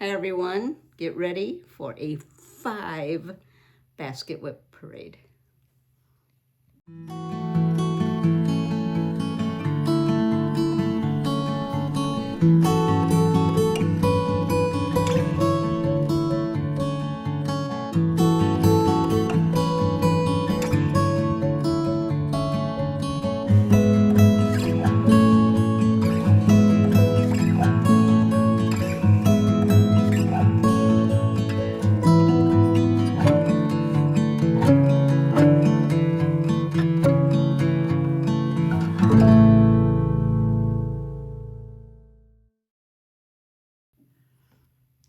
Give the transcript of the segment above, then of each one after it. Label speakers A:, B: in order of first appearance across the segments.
A: Hi everyone, get ready for a 5 basket WIP parade.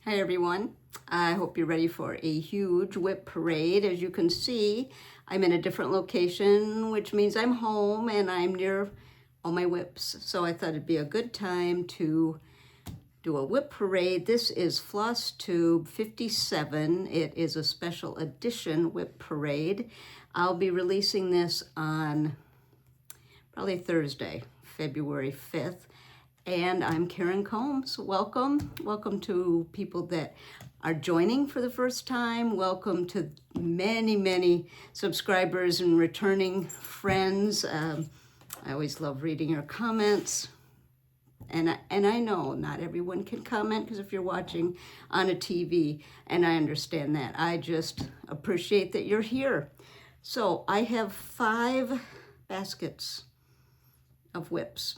A: Hi everyone, I hope you're ready for a huge WIP parade. As you can see, I'm in a different location, which means I'm home and I'm near all my WIPs. So I thought it'd be a good time to do a WIP parade. This is FlossTube 57. It is a special edition WIP parade. I'll be releasing this on probably Thursday, February 5th. And I'm Karen Combs. Welcome. Welcome to people that are joining for the first time. Welcome to many, many subscribers and returning friends. I always love reading your comments. And I know not everyone can comment because if you're watching on a TV, and I understand that. I just appreciate that you're here. So I have 5 baskets of WIPs.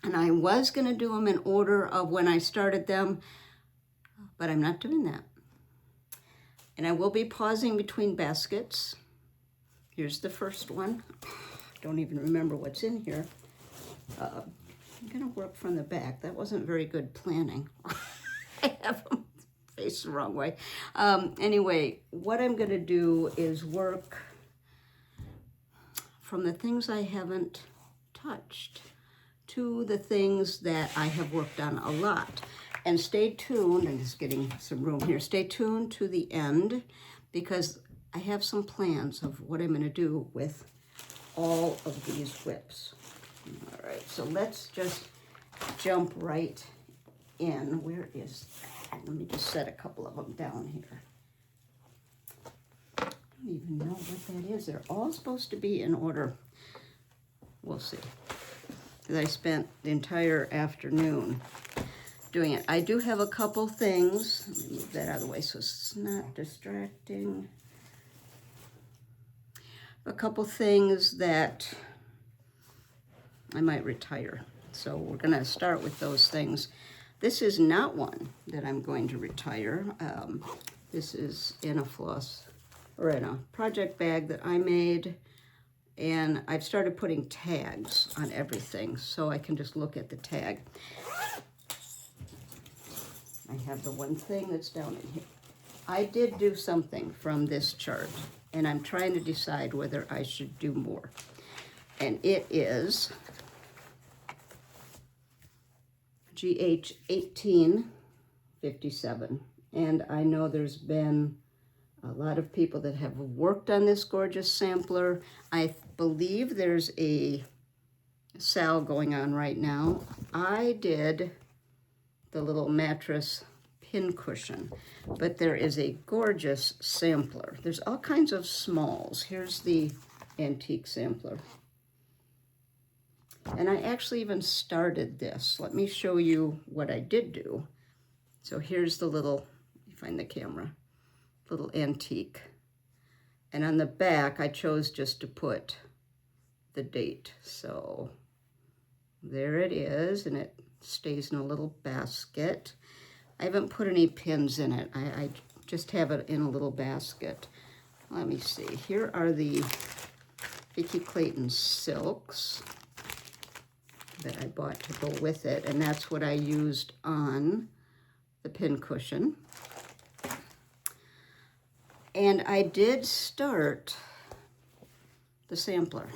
A: And I was going to do them in order of when I started them, but I'm not doing that. And I will be pausing between baskets. Here's the first one. Don't even remember what's in here. I'm going to work from the back. That wasn't very good planning. I have them faced the wrong way. Anyway, what I'm going to do is work from the things I haven't touched to the things that I have worked on a lot. And stay tuned, I'm just getting some room here, stay tuned to the end because I have some plans of what I'm gonna do with all of these WIPs. All right, so let's just jump right in. Where is that? Let me just set a couple of them down here. I don't even know what that is. They're all supposed to be in order. We'll see. I spent the entire afternoon doing it. I do have a couple things. Let me move that out of the way so it's not distracting. A couple things that I might retire. So we're gonna start with those things. This is not one that I'm going to retire. This is in a floss, or in a project bag that I made. And I've started putting tags on everything so I can just look at the tag. I have the one thing that's down in here. I did do something from this chart, and I'm trying to decide whether I should do more. And it is GH 1857. And I know there's been a lot of people that have worked on this gorgeous sampler. I believe there's a sale going on right now. I did the little mattress pin cushion, but there is a gorgeous sampler. There's all kinds of smalls. Here's the antique sampler. And I actually even started this. Let me show you what I did do. So here's the little, let me find the camera. Little antique, and on the back I chose just to put the date, so there it is, and it stays in a little basket. I haven't put any pins in it. I just have it in a little basket. Let me see, here are the Vicky Clayton silks that I bought to go with it, and that's what I used on the pin cushion. And I did start the sampler,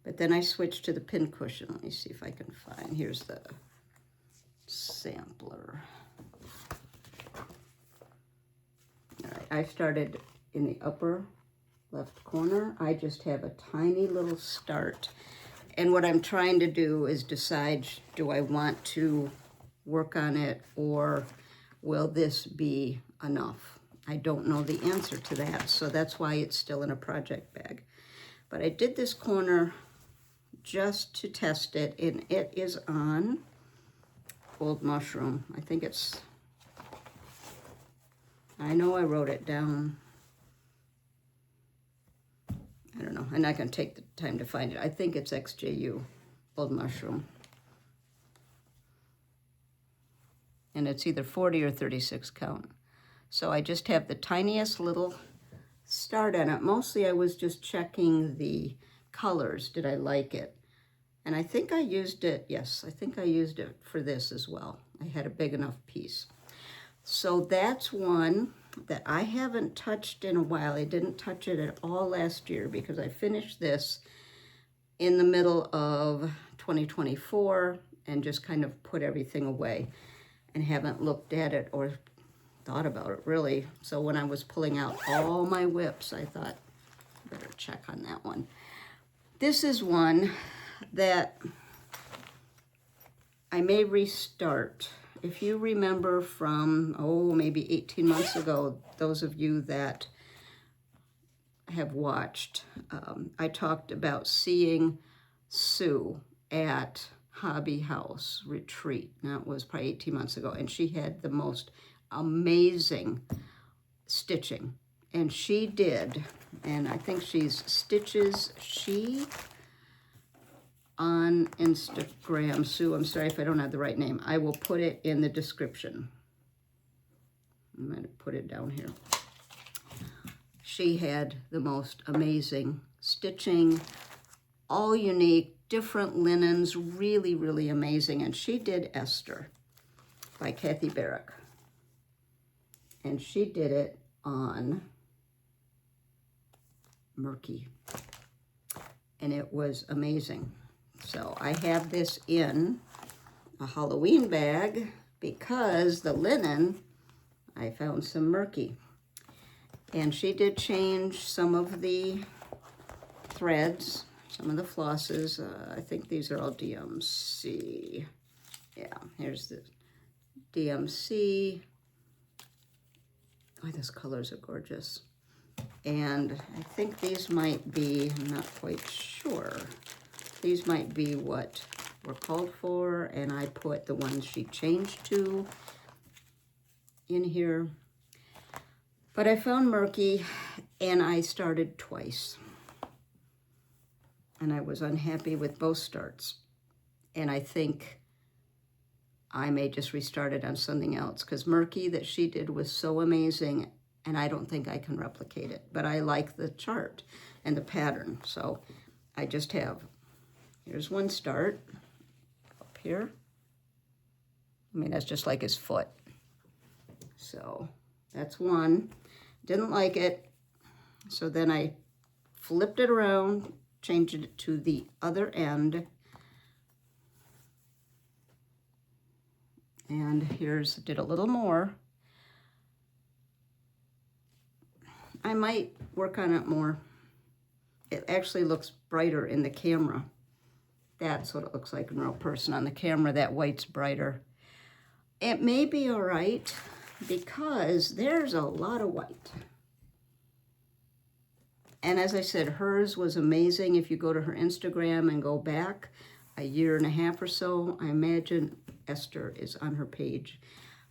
A: but then I switched to the pin cushion. Let me see if I can find, here's the sampler. All right, I started in the upper left corner. I just have a tiny little start. And what I'm trying to do is decide, do I want to work on it or will this be enough? I don't know the answer to that, so that's why it's still in a project bag. But I did this corner just to test it, and it is on Old Mushroom. I think it's, I know I wrote it down. I don't know, I'm not gonna take the time to find it. I think it's XJU, Old Mushroom. And it's either 40 or 36 count. So I just have the tiniest little start on it. Mostly I was just checking the colors. Did I like it? And I think I used it, yes, I think I used it for this as well. I had a big enough piece. So that's one that I haven't touched in a while. I didn't touch it at all last year because I finished this in the middle of 2024 and just kind of put everything away and haven't looked at it or thought about it really. So when I was pulling out all my WIPs, I thought, better check on that one. This is one that I may restart. If you remember from, oh, maybe 18 months ago, those of you that have watched, I talked about seeing Sue at Hobby House Retreat. Now, it was probably 18 months ago, and she had the most amazing stitching. And she did, and I think she's Stitches She on Instagram. Sue, I'm sorry if I don't have the right name. I will put it in the description. I'm going to put it down here. She had the most amazing stitching, all unique, different linens, really, really amazing. And she did Esther by Kathy Barrick. And she did it on Murky. And it was amazing. So I have this in a Halloween bag because the linen, I found some Murky. And she did change some of the threads, some of the flosses. I think these are all DMC. Yeah, here's the DMC. Oh, those colors are gorgeous. And I think these might be, I'm not quite sure. These might be what were called for, and I put the ones she changed to in here. But I found Murky, and I started twice. And I was unhappy with both starts. And I think I may just restart it on something else, because Murky that she did was so amazing, and I don't think I can replicate it. But I like the chart and the pattern, so I just have, here's one start up here. I mean, that's just like his foot. So that's one. Didn't like it, so then I flipped it around, changed it to the other end. And here's, did a little more. I might work on it more. It actually looks brighter in the camera. That's what it looks like in real person. On the camera, that white's brighter. It may be all right because there's a lot of white. And as I said, hers was amazing. If you go to her Instagram and go back a year and a half or so, I imagine Esther is on her page.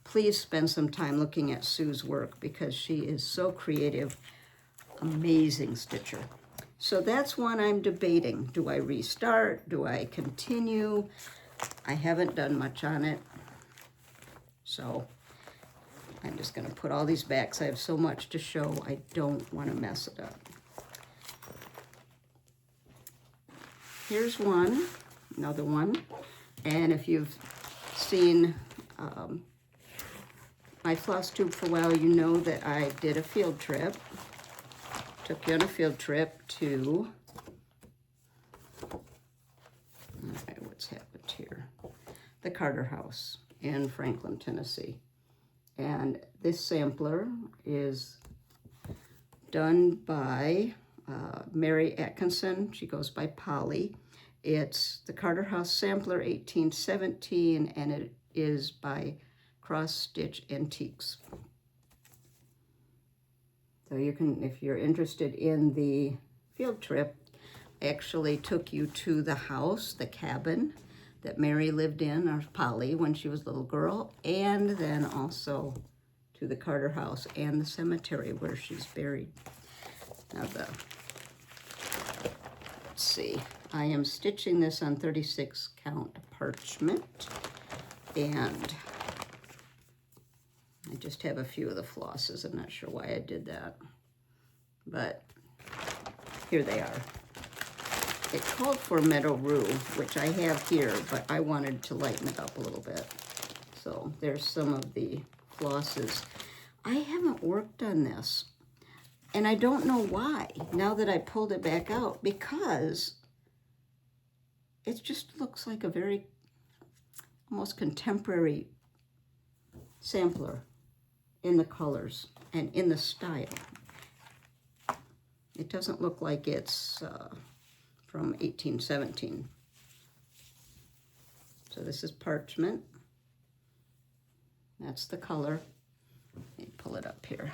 A: Please spend some time looking at Sue's work because she is so creative, amazing stitcher. So that's one I'm debating. Do I restart? Do I continue? I haven't done much on it. So I'm just gonna put all these back because I have so much to show. I don't wanna mess it up. Here's one, another one. And if you've seen my FlossTube for a while, you know that I did a field trip. Took you on a field trip to, okay, what's happened here? The Carter House in Franklin, Tennessee. And this sampler is done by Mary Atkinson. She goes by Polly. It's the Carter House Sampler 1817, and it is by Cross Stitch Antiques. So you can, if you're interested in the field trip, I actually took you to the house, the cabin that Mary lived in, or Polly, when she was a little girl, and then also to the Carter house and the cemetery where she's buried. Now let's see, I am stitching this on 36 count parchment, and I just have a few of the flosses. I'm not sure why I did that, but here they are. It called for Meadow Rue, which I have here, but I wanted to lighten it up a little bit. So there's some of the flosses. I haven't worked on this, and I don't know why, now that I pulled it back out, because it just looks like a very almost contemporary sampler in the colors and in the style. It doesn't look like it's from 1817. So this is parchment. That's the color. Let me pull it up here.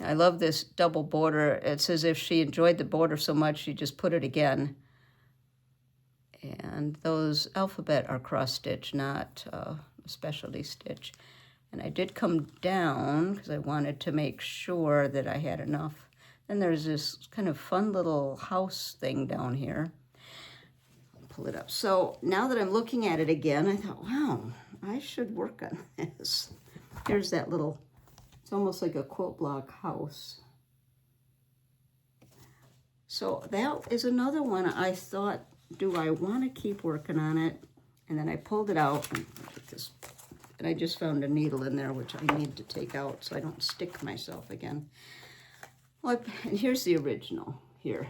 A: I love this double border. It's as if she enjoyed the border so much she just put it again. And those alphabet are cross stitch, not a specialty stitch. And I did come down because I wanted to make sure that I had enough. And there's this kind of fun little house thing down here. I'll pull it up. So now that I'm looking at it again, I thought, wow, I should work on this. Here's that little, it's almost like a quilt block house. So that is another one I thought, do I want to keep working on it? And then I pulled it out, and I just found a needle in there, which I need to take out so I don't stick myself again. Well, and here's the original here.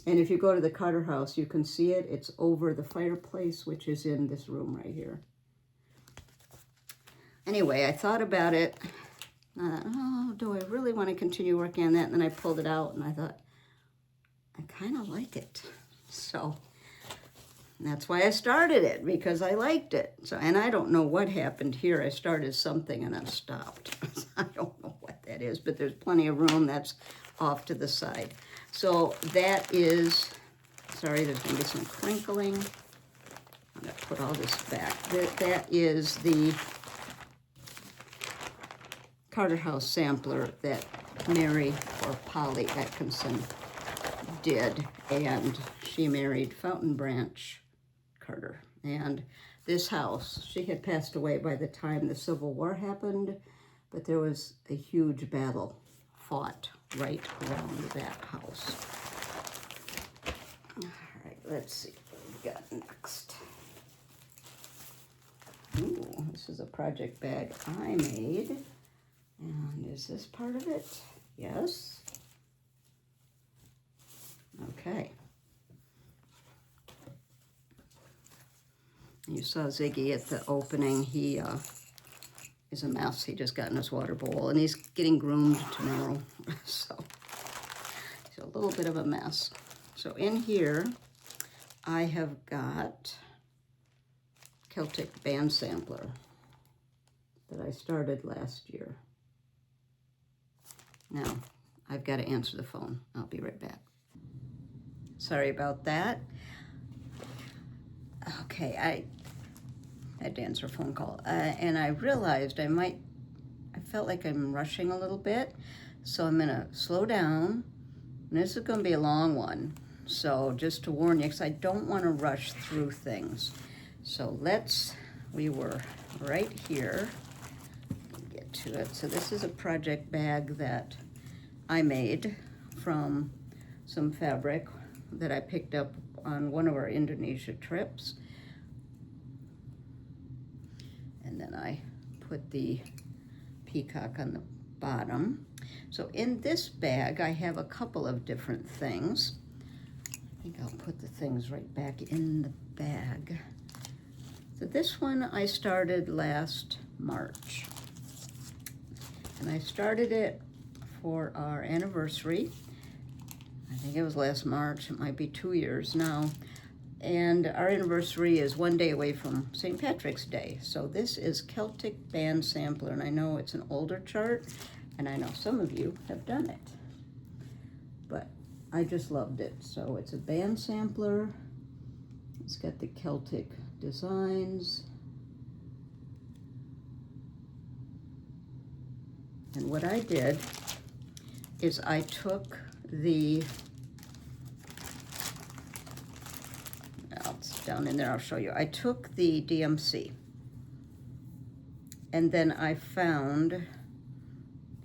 A: And if you go to the Carter house, you can see it. It's over the fireplace, which is in this room right here. Anyway, I thought about it. I thought, oh, do I really want to continue working on that? And then I pulled it out, and I thought, I kind of like it. So that's why I started it, because I liked it. So, and I don't know what happened here. I started something and then stopped. I don't know what that is, but there's plenty of room that's off to the side. So that is, sorry, there's gonna be some crinkling. I'm gonna put all this back. That is the Carter House sampler that Mary, or Polly Atkinson, did, and she married Fountain Branch Carter. And this house, she had passed away by the time the Civil War happened, but there was a huge battle fought right around that house. All right, let's see what we got next. Ooh, this is a project bag I made. And is this part of it? Yes. Okay. You saw Ziggy at the opening. He is a mess. He just got in his water bowl, and he's getting groomed tomorrow. So he's a little bit of a mess. So in here, I have got Celtic band sampler that I started last year. Now, I've got to answer the phone. I'll be right back. Sorry about that. Okay, I had to answer a phone call, and I realized I felt like I'm rushing a little bit, so I'm gonna slow down, and this is gonna be a long one, so just to warn you, because I don't want to rush through things. So we were right here, get to it. So this is a project bag that I made from some fabric that I picked up on one of our Indonesia trips. And then I put the peacock on the bottom. So in this bag, I have a couple of different things. I think I'll put the things right back in the bag. So this one I started last March. And I started it for our anniversary. I think it was last March. It might be 2 years now. And our anniversary is one day away from St. Patrick's Day. So this is Celtic band sampler, and I know it's an older chart, and I know some of you have done it. But I just loved it. So it's a band sampler. It's got the Celtic designs. And what I did is I took the, well, it's down in there, I'll show you. I took the DMC, and then I found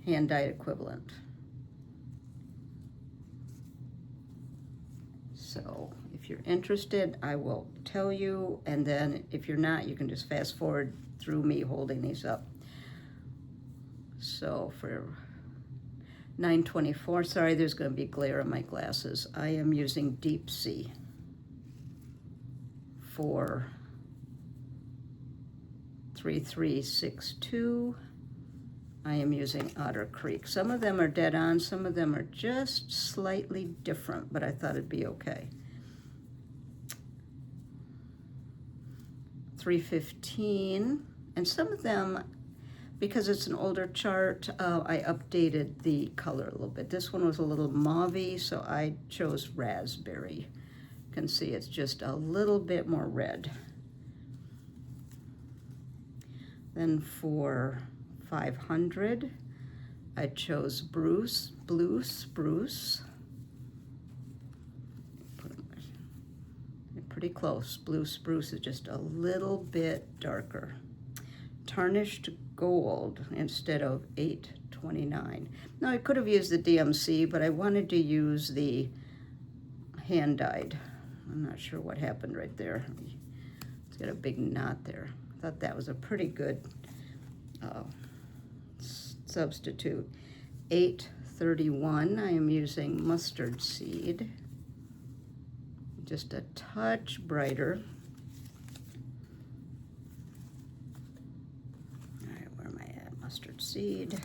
A: hand-dyed equivalent. So if you're interested, I will tell you, and then if you're not, you can just fast forward through me holding these up. So for $9.24, sorry, there's going to be glare on my glasses. I am using Deep Sea. For $3.362, I am using Otter Creek. Some of them are dead on, some of them are just slightly different, but I thought it'd be okay. $3.15, and some of them, because it's an older chart, I updated the color a little bit. This one was a little mauve-y, so I chose raspberry. You can see it's just a little bit more red. Then for 500, I chose blue spruce. Pretty close. Blue spruce is just a little bit darker. Tarnished gold instead of $8.29. Now I could have used the DMC, but I wanted to use the hand-dyed. I'm not sure what happened right there. It's got a big knot there. I thought that was a pretty good substitute. $8.31, I am using mustard seed. Just a touch brighter. Mustard seed.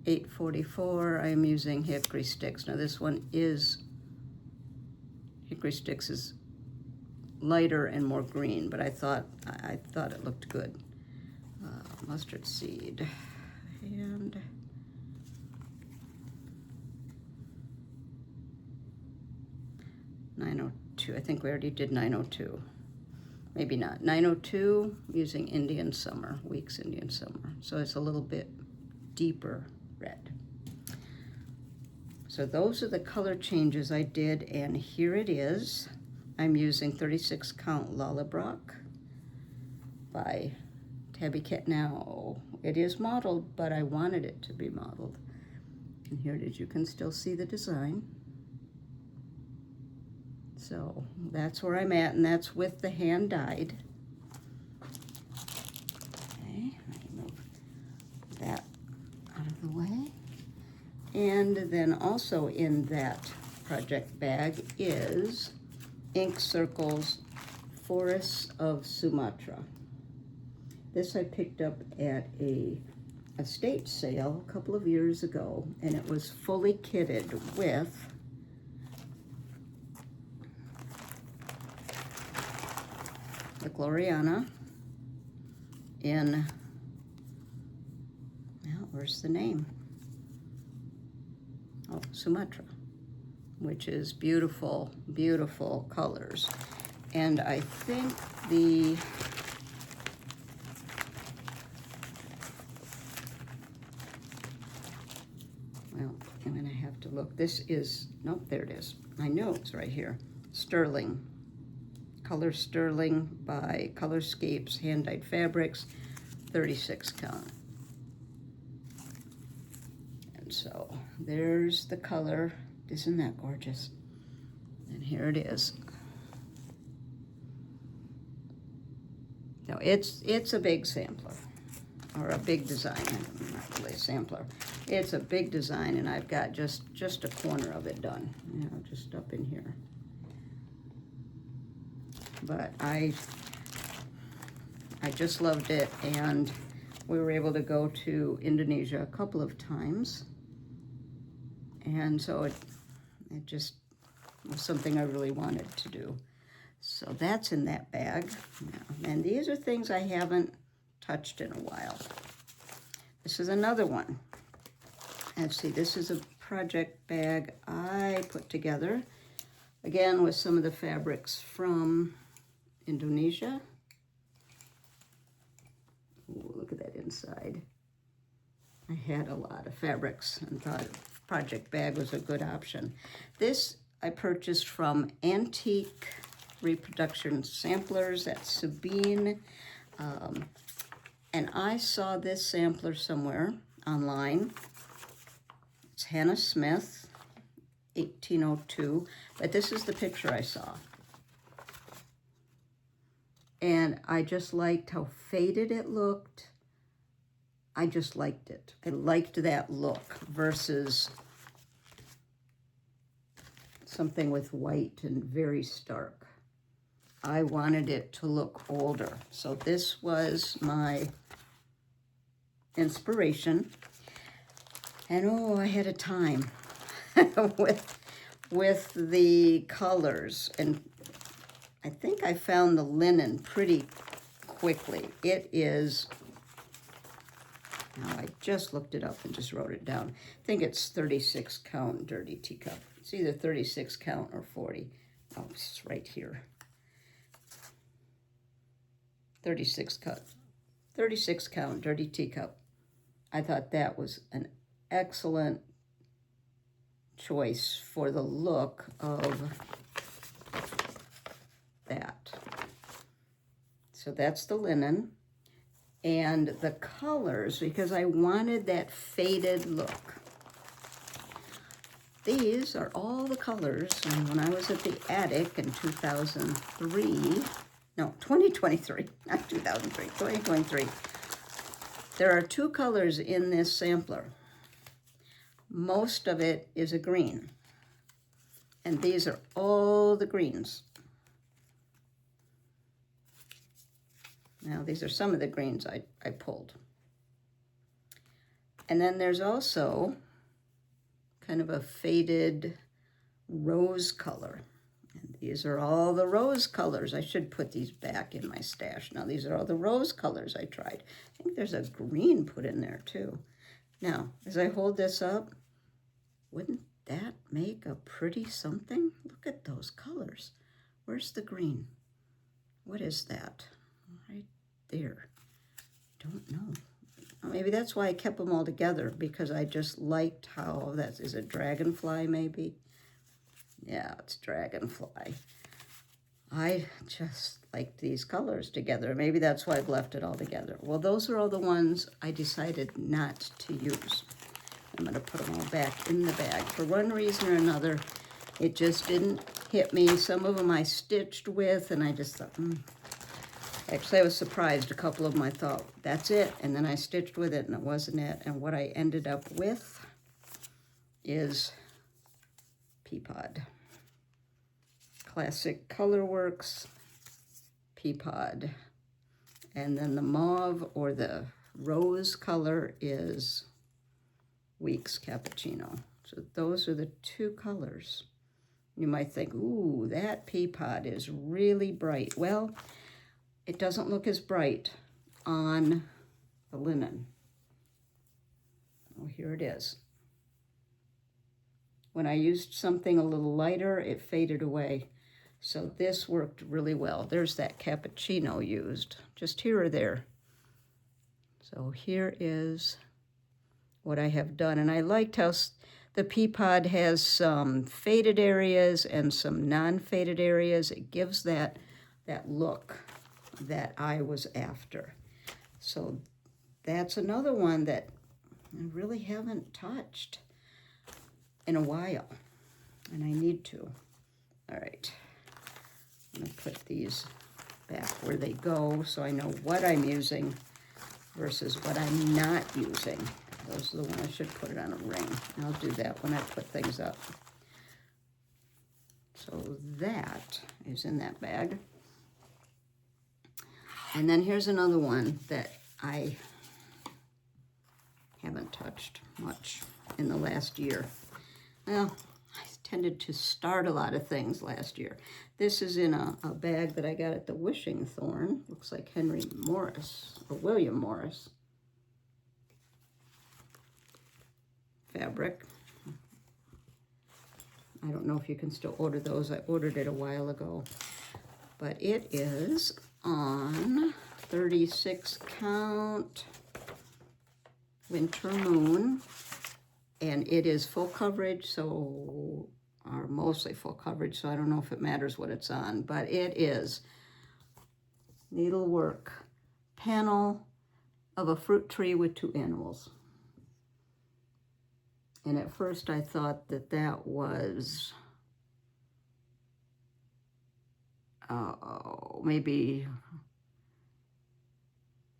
A: $8.44, I'm using hickory sticks. Now this one is, hickory sticks is lighter and more green, but I thought it looked good. Mustard seed and $9.02. I think we already did $9.02. Maybe not. $9.02, using Indian Summer, Weeks Indian Summer. So it's a little bit deeper red. So those are the color changes I did, and here it is. I'm using 36 count Lallebrock by Tabby Cat. Now, it is modeled, but I wanted it to be modeled. And here it is. You can still see the design. So that's where I'm at, and that's with the hand-dyed. Okay, let me move that out of the way. And then also in that project bag is Ink Circles Forests of Sumatra. This I picked up at a estate sale a couple of years ago, and it was fully kitted with the Gloriana in, well, where's the name? Oh, Sumatra, which is beautiful, beautiful colors. And I think the, well, I'm gonna have to look. This is, nope, there it is. I know it's right here. Sterling. Color Sterling by Colorscapes Hand-Dyed Fabrics, 36 count. And so there's the color. Isn't that gorgeous? And here it is. Now it's a big sampler, or a big design. Not really a sampler. It's a big design, and I've got just a corner of it done. You know, just up in here. But I just loved it, and we were able to go to Indonesia a couple of times, and so It just was something I really wanted to do. So that's in that bag. Now, and these are things I haven't touched in a while. This is another one. Let's see, this is a project bag I put together, again with some of the fabrics from Indonesia. Ooh, look at that inside. I had a lot of fabrics and thought a project bag was a good option. This I purchased from Antique Reproduction Samplers at Sabine. And I saw this sampler somewhere online. It's Hannah Smith, 1802, but this is the picture I saw. And I just liked how faded it looked. I just liked it. I liked that look versus something with white and very stark. I wanted it to look older. So this was my inspiration. And oh, I had a time with the colors. And I think I found the linen pretty quickly. It is, now I just looked it up and just wrote it down. I think it's 36 count dirty teacup. It's either 36 count or 40. Oh, it's right here. 36 count dirty teacup. I thought that was an excellent choice for the look of that. So that's the linen. And the colors, because I wanted that faded look. These are all the colors, and when I was at the Attic in 2023, no, 2023, not 2003, 2023, there are two colors in this sampler. Most of it is a green, and these are all the greens. Now, these are some of the greens I pulled. And then there's also kind of a faded rose color. And these are all the rose colors. I should put these back in my stash. Now, these are all the rose colors I tried. I think there's a green put in there, too. Now, as I hold this up, wouldn't that make a pretty something? Look at those colors. Where's the green? What is that? Right there. Don't know. Maybe that's why I kept them all together, because I just liked how that is a dragonfly, maybe. Yeah, it's dragonfly. I just liked these colors together. Maybe that's why I've left it all together. Well, those are all the ones I decided not to use. I'm going to put them all back in the bag. For one reason or another, it just didn't hit me. Some of them I stitched with, and I just thought, Actually, I was surprised. A couple of them I thought, that's it. And then I stitched with it, and it wasn't it. And what I ended up with is Peapod. Classic Colorworks Peapod. And then the mauve or the rose color is Weeks Cappuccino. So those are the two colors. You might think, ooh, that Peapod is really bright. Well, it doesn't look as bright on the linen. Oh, here it is. When I used something a little lighter, it faded away. So this worked really well. There's that cappuccino used, just here or there. So here is what I have done. And I liked how the Peapod has some faded areas and some non-faded areas. It gives that look that I was after. So that's another one that I really haven't touched in a while, and I need to. All right, I'm gonna put these back where they go so I know what I'm using versus what I'm not using. Those are the ones I should put it on a ring. I'll do that when I put things up. So that is in that bag. And then here's another one that I haven't touched much in the last year. Well, I tended to start a lot of things last year. This is in a bag that I got at the Wishing Thorn. Looks like Henry Morris, or William Morris. Fabric. I don't know if you can still order those. I ordered it a while ago. But it is on 36 count Winter Moon. And it is full coverage, so, or mostly full coverage, so I don't know if it matters what it's on, but it is Needlework panel of a fruit tree with 2 animals. And at first I thought that that was, maybe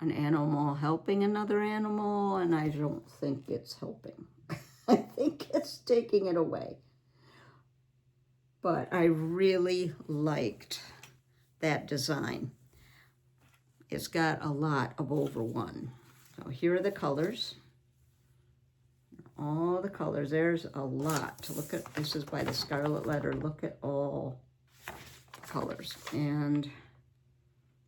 A: an animal helping another animal, and I don't think it's helping. I think it's taking it away. But I really liked that design. It's got a lot of over 1. So here are the colors. All the colors. There's a lot to look at. This is by the Scarlet Letter. Look at all colors. And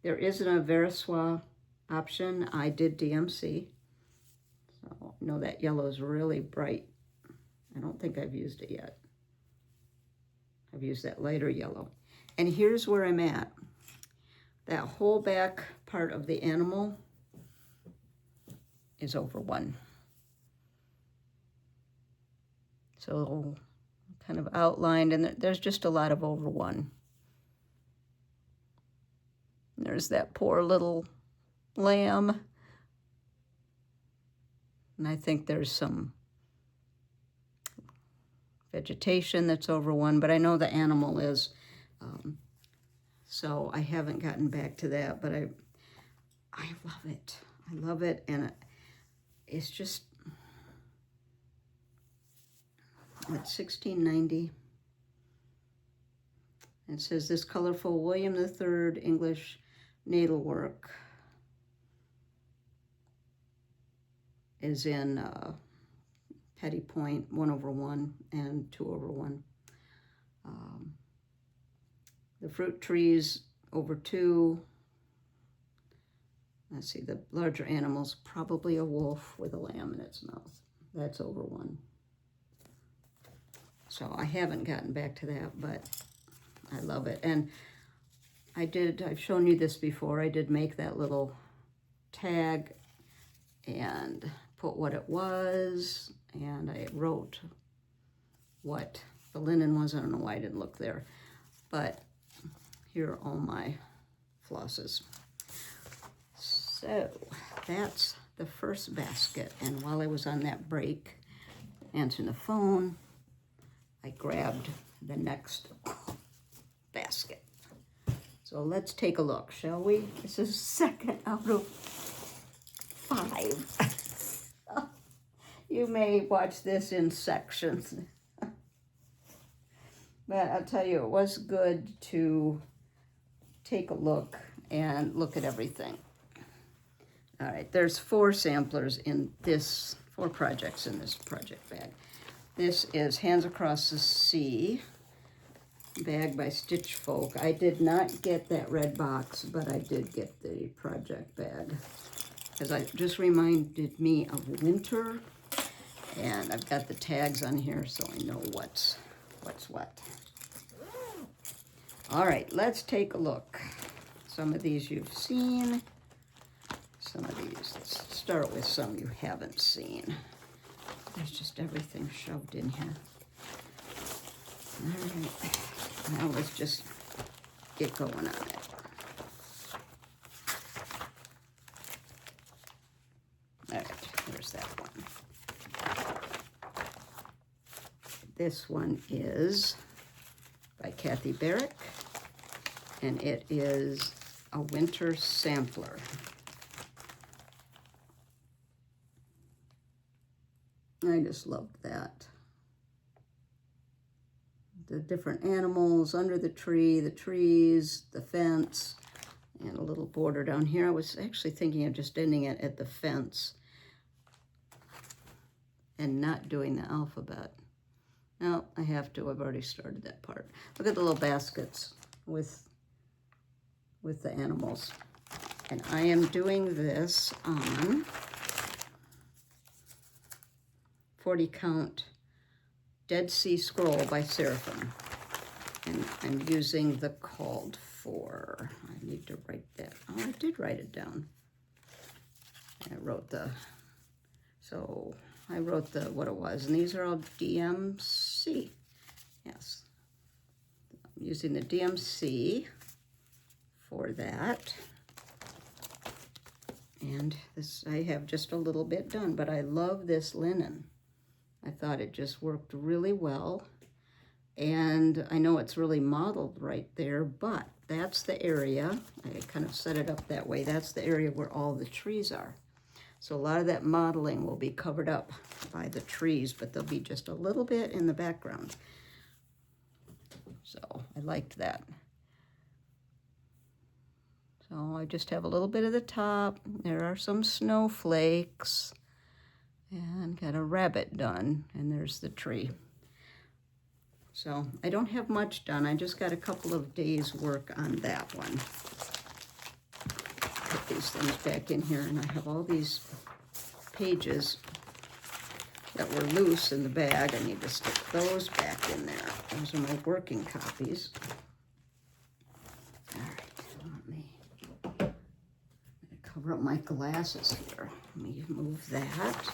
A: there isn't a Veriswa option. I did DMC. So I know that yellow is really bright. I don't think I've used it yet. I've used that lighter yellow. And here's where I'm at. That whole back part of the animal is over 1. So kind of outlined, and there's just a lot of over 1. There's that poor little lamb. And I think there's some vegetation that's over 1, but I know the animal is. So I haven't gotten back to that, but I love it. I love it, and it's just, it's $16.90. It says this colorful William III English needlework is in petty point 1/1 and 2/1. The fruit trees over 2. Let's see, the larger animals, probably a wolf with a lamb in its mouth. That's over 1. So I haven't gotten back to that, but I love it. And I've shown you this before. I did make that little tag and put what it was, and I wrote what the linen was. I don't know why I didn't look there, but here are all my flosses. So that's the first basket, and while I was on that break answering the phone, I grabbed the next basket. So let's take a look, shall we? This is 2nd out of 5. You may watch this in sections. But I'll tell you, it was good to take a look and look at everything. All right, there's 4 samplers in this, 4 projects in this project bag. This is Hands Across the Sea bag by Stitch Folk. I did not get that red box, but I did get the project bag because it just reminded me of winter, and I've got the tags on here so I know what's what. All right, let's take a look. Some of these you've seen, some of these, let's start with some you haven't seen. There's just everything shoved in here. All right, now let's just get going on it. All right, there's that one. This one is by Kathy Barrick, and it is a winter sampler. I just loved that. The different animals under the tree, the trees, the fence, and a little border down here. I was actually thinking of just ending it at the fence and not doing the alphabet. No, I have to. I've already started that part. Look at the little baskets with the animals. And I am doing this on 40 count Dead Sea Scroll by Seraphim. And I'm using the called for. I need to write that. Oh, I did write it down. I wrote the, so I wrote the, what it was. And these are all DMC. Yes. I'm using the DMC for that. And this, I have just a little bit done, but I love this linen. I thought it just worked really well. And I know it's really modeled right there, but that's the area, I kind of set it up that way, that's the area where all the trees are. So a lot of that modeling will be covered up by the trees, but there'll be just a little bit in the background. So I liked that. So I just have a little bit of the top. There are some snowflakes and got a rabbit done, and there's the tree. So I don't have much done. I just got a couple of days work on that one. Put these things back in here, and I have all these pages that were loose in the bag. I need to stick those back in there. Those are my working copies. All right, let me cover up my glasses here. Let me move that.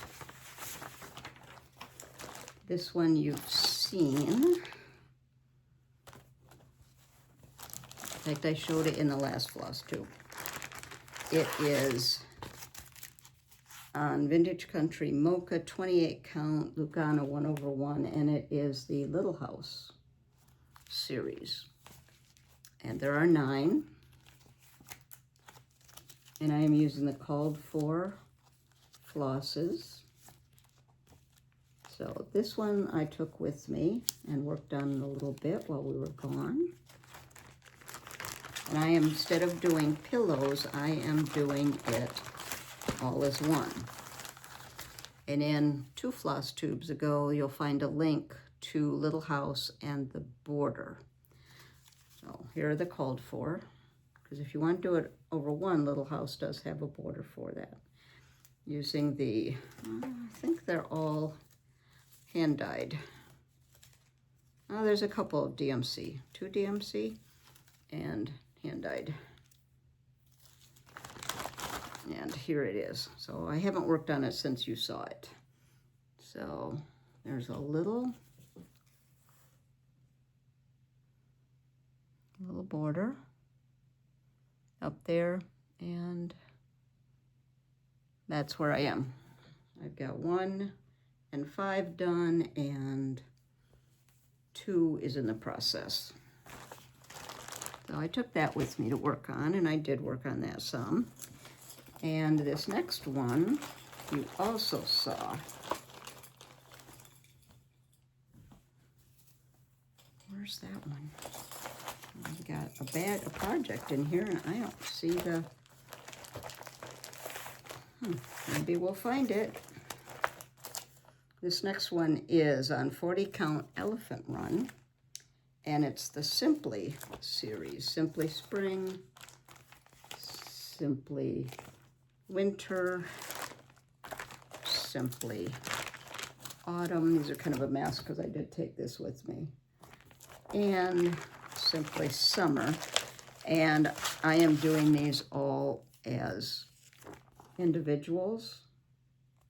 A: This one you've seen. In fact, I showed it in the last FlossTube. It is on Vintage Country Mocha 28 count Lugano 1/1, and it is the Little House series. And there are 9. And I am using the called for flosses. So this one I took with me and worked on a little bit while we were gone. And I am, instead of doing pillows, I am doing it all as one. And in 2 FlossTubes ago, you'll find a link to Little House and the border. So here are the called for, because if you want to do it over one, Little House does have a border for that. Using the, I think they're all hand dyed. Oh, there's a couple of DMC, 2 DMC and hand dyed. And here it is. So I haven't worked on it since you saw it. So there's a little border up there, and that's where I am. I've got 1 and 5 done, and 2 is in the process. So I took that with me to work on, and I did work on that some. And this next one you also saw. Where's that one? I've got a project in here, and I don't see the, maybe we'll find it. This next one is on 40 count Elephant Run, and it's the Simply series. Simply Spring, Simply Winter, Simply Autumn. These are kind of a mess because I did take this with me. And Simply Summer. And I am doing these all as individuals.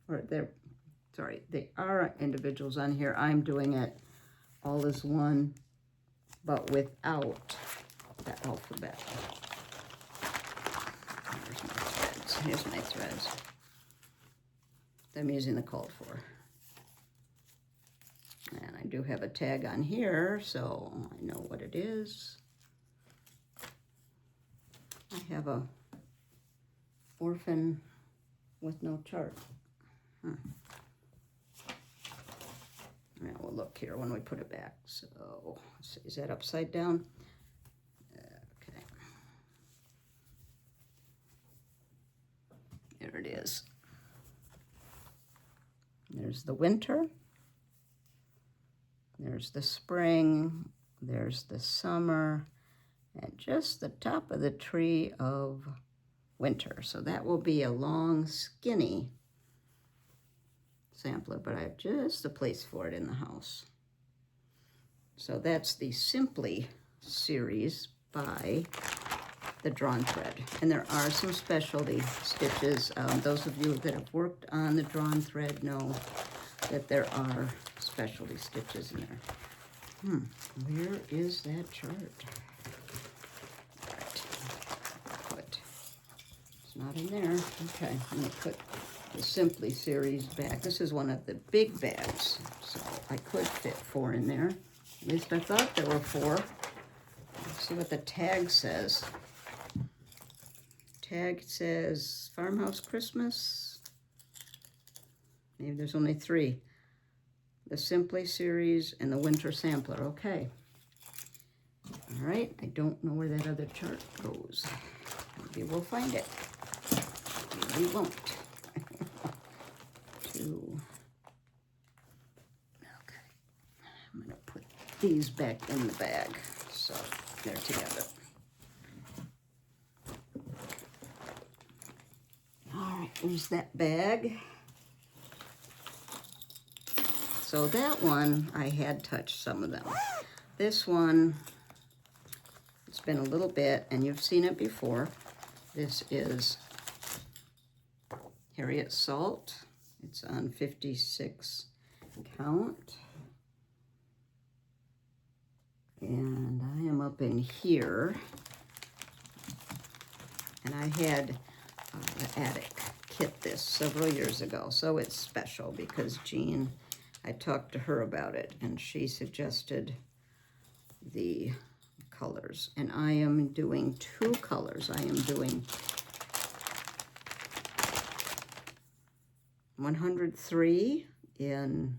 A: Or they are individuals on here. I'm doing it all as one, but without the alphabet. Here's my threads. I'm using the called for. And I do have a tag on here, so I know what it is. I have a orphan with no chart. Now we'll look here when we put it back. So, let's see, is that upside down? Okay. There it is. There's the winter. There's the spring, there's the summer, and just the top of the tree of winter. So that will be a long, skinny sampler, but I have just a place for it in the house. So that's the Simply series by the Drawn Thread. And there are some specialty stitches. Those of you that have worked on the Drawn Thread know that there are specialty stitches in there. Where is that chart? All right. It's not in there. Okay, I'm going to put the Simply series back. This is one of the big bags, so I could fit 4 in there. At least I thought there were 4. Let's see what the tag says. Tag says Farmhouse Christmas. Maybe there's only 3. The Simply series and the Winter Sampler. Okay. All right. I don't know where that other chart goes. Maybe we'll find it. Maybe we won't. 2. Okay. I'm going to put these back in the bag so they're together. All right. There's that bag. So that one, I had touched some of them. This one, it's been a little bit, and you've seen it before. This is Harriet Salt. It's on 56 count. And I am up in here. And I had the Attic kit this several years ago. So it's special because Jean, I talked to her about it, and she suggested the colors. And I am doing 2 colors. I am doing 103 in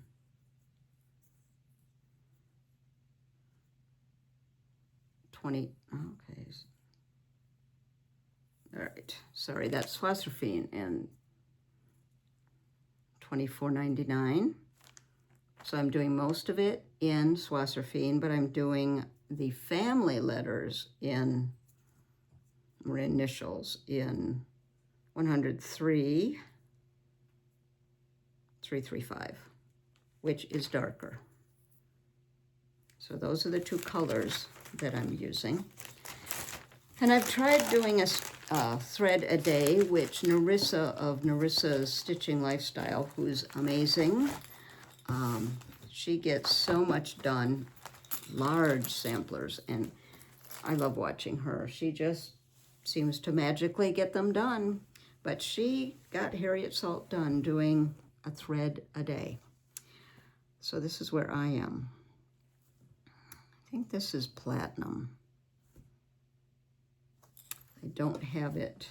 A: okay. All right. Sorry, that's Swasserfine and $24.99. So I'm doing most of it in Swasserfine, but I'm doing the family letters in, or initials, in 103, 335, which is darker. So those are the 2 colors that I'm using. And I've tried doing a thread a day, which Narissa of Narissa's Stitching Lifestyle, who's amazing, she gets so much done, large samplers, and I love watching her. She just seems to magically get them done, but she got Harriet Salt done doing a thread a day. So this is where I am. I think this is platinum. I don't have it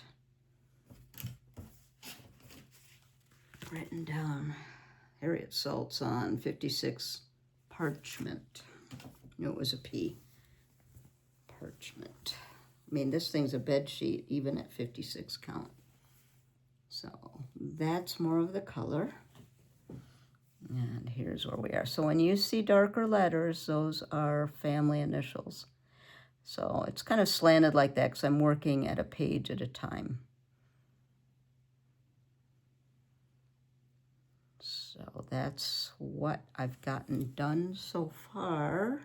A: written down. Harriet Salt's on 56 parchment. No, it was a P. Parchment. I mean, this thing's a bed sheet even at 56 count. So that's more of the color. And here's where we are. So when you see darker letters, those are family initials. So it's kind of slanted like that because I'm working at a page at a time. So that's what I've gotten done so far.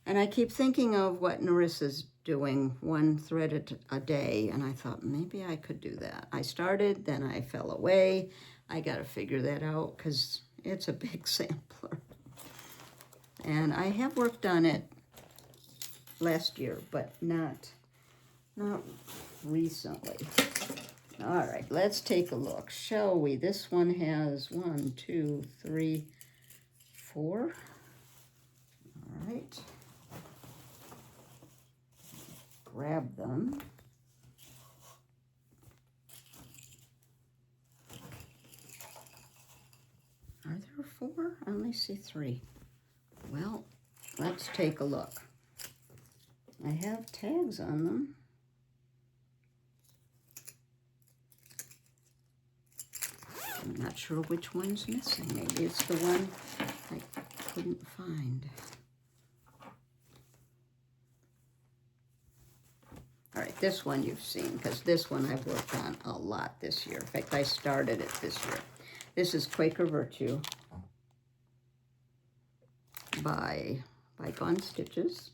A: And I keep thinking of what Narissa's doing, 1 thread a day, and I thought maybe I could do that. I started, then I fell away. I got to figure that out because it's a big sampler. And I have worked on it last year, but not recently. All right, let's take a look, shall we? This one has 1, 2, 3, 4. All right. Grab them. Are there 4? I only see 3. Well, let's take a look. I have tags on them. I'm not sure which one's missing. Maybe it's the one. couldn't find. All right, this one you've seen, because this one I've worked on a lot this year. In fact, I started it this year. This is Quaker Virtue by Gone Stitches.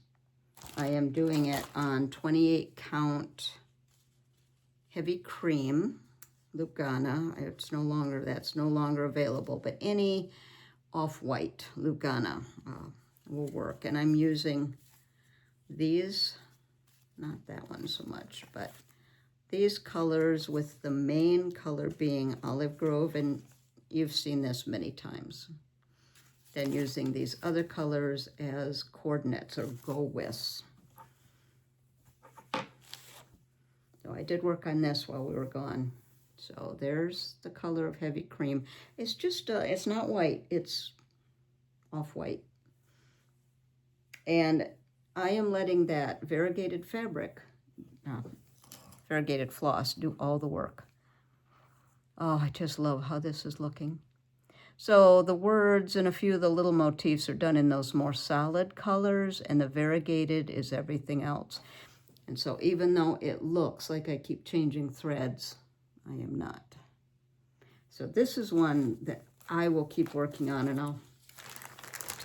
A: I am doing it on 28 count heavy cream Lugana. That's no longer available, but any off-white Lugana will work. And I'm using these, not that one so much, but these colors with the main color being Olive Grove, and you've seen this many times. Then using these other colors as coordinates or go-withs. So I did work on this while we were gone. So there's the color of heavy cream. It's just, it's not white, it's off-white. And I am letting that variegated fabric, variegated floss, do all the work. Oh, I just love how this is looking. So the words and a few of the little motifs are done in those more solid colors, and the variegated is everything else. And so even though it looks like I keep changing threads, I am not. So this is one that I will keep working on, and I'll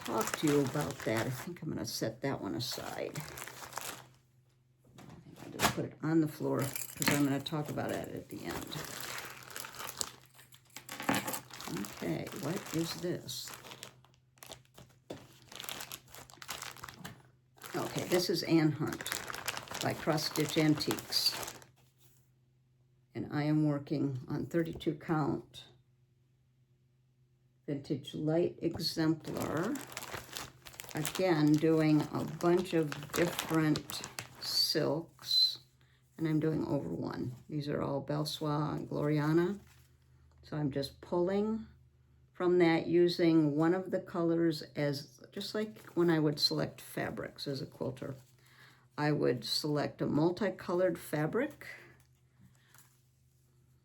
A: talk to you about that. I think I'm going to set that one aside. I think I'll just put it on the floor because I'm going to talk about it at the end. Okay, what is this? Okay, this is Anne Hunt by Cross Stitch Antiques. And I am working on 32 count vintage light exemplar. Again, doing a bunch of different silks, and I'm doing over one. These are all Belsois and Gloriana. So I'm just pulling from that, using one of the colors as, just like when I would select fabrics as a quilter. I would select a multicolored fabric,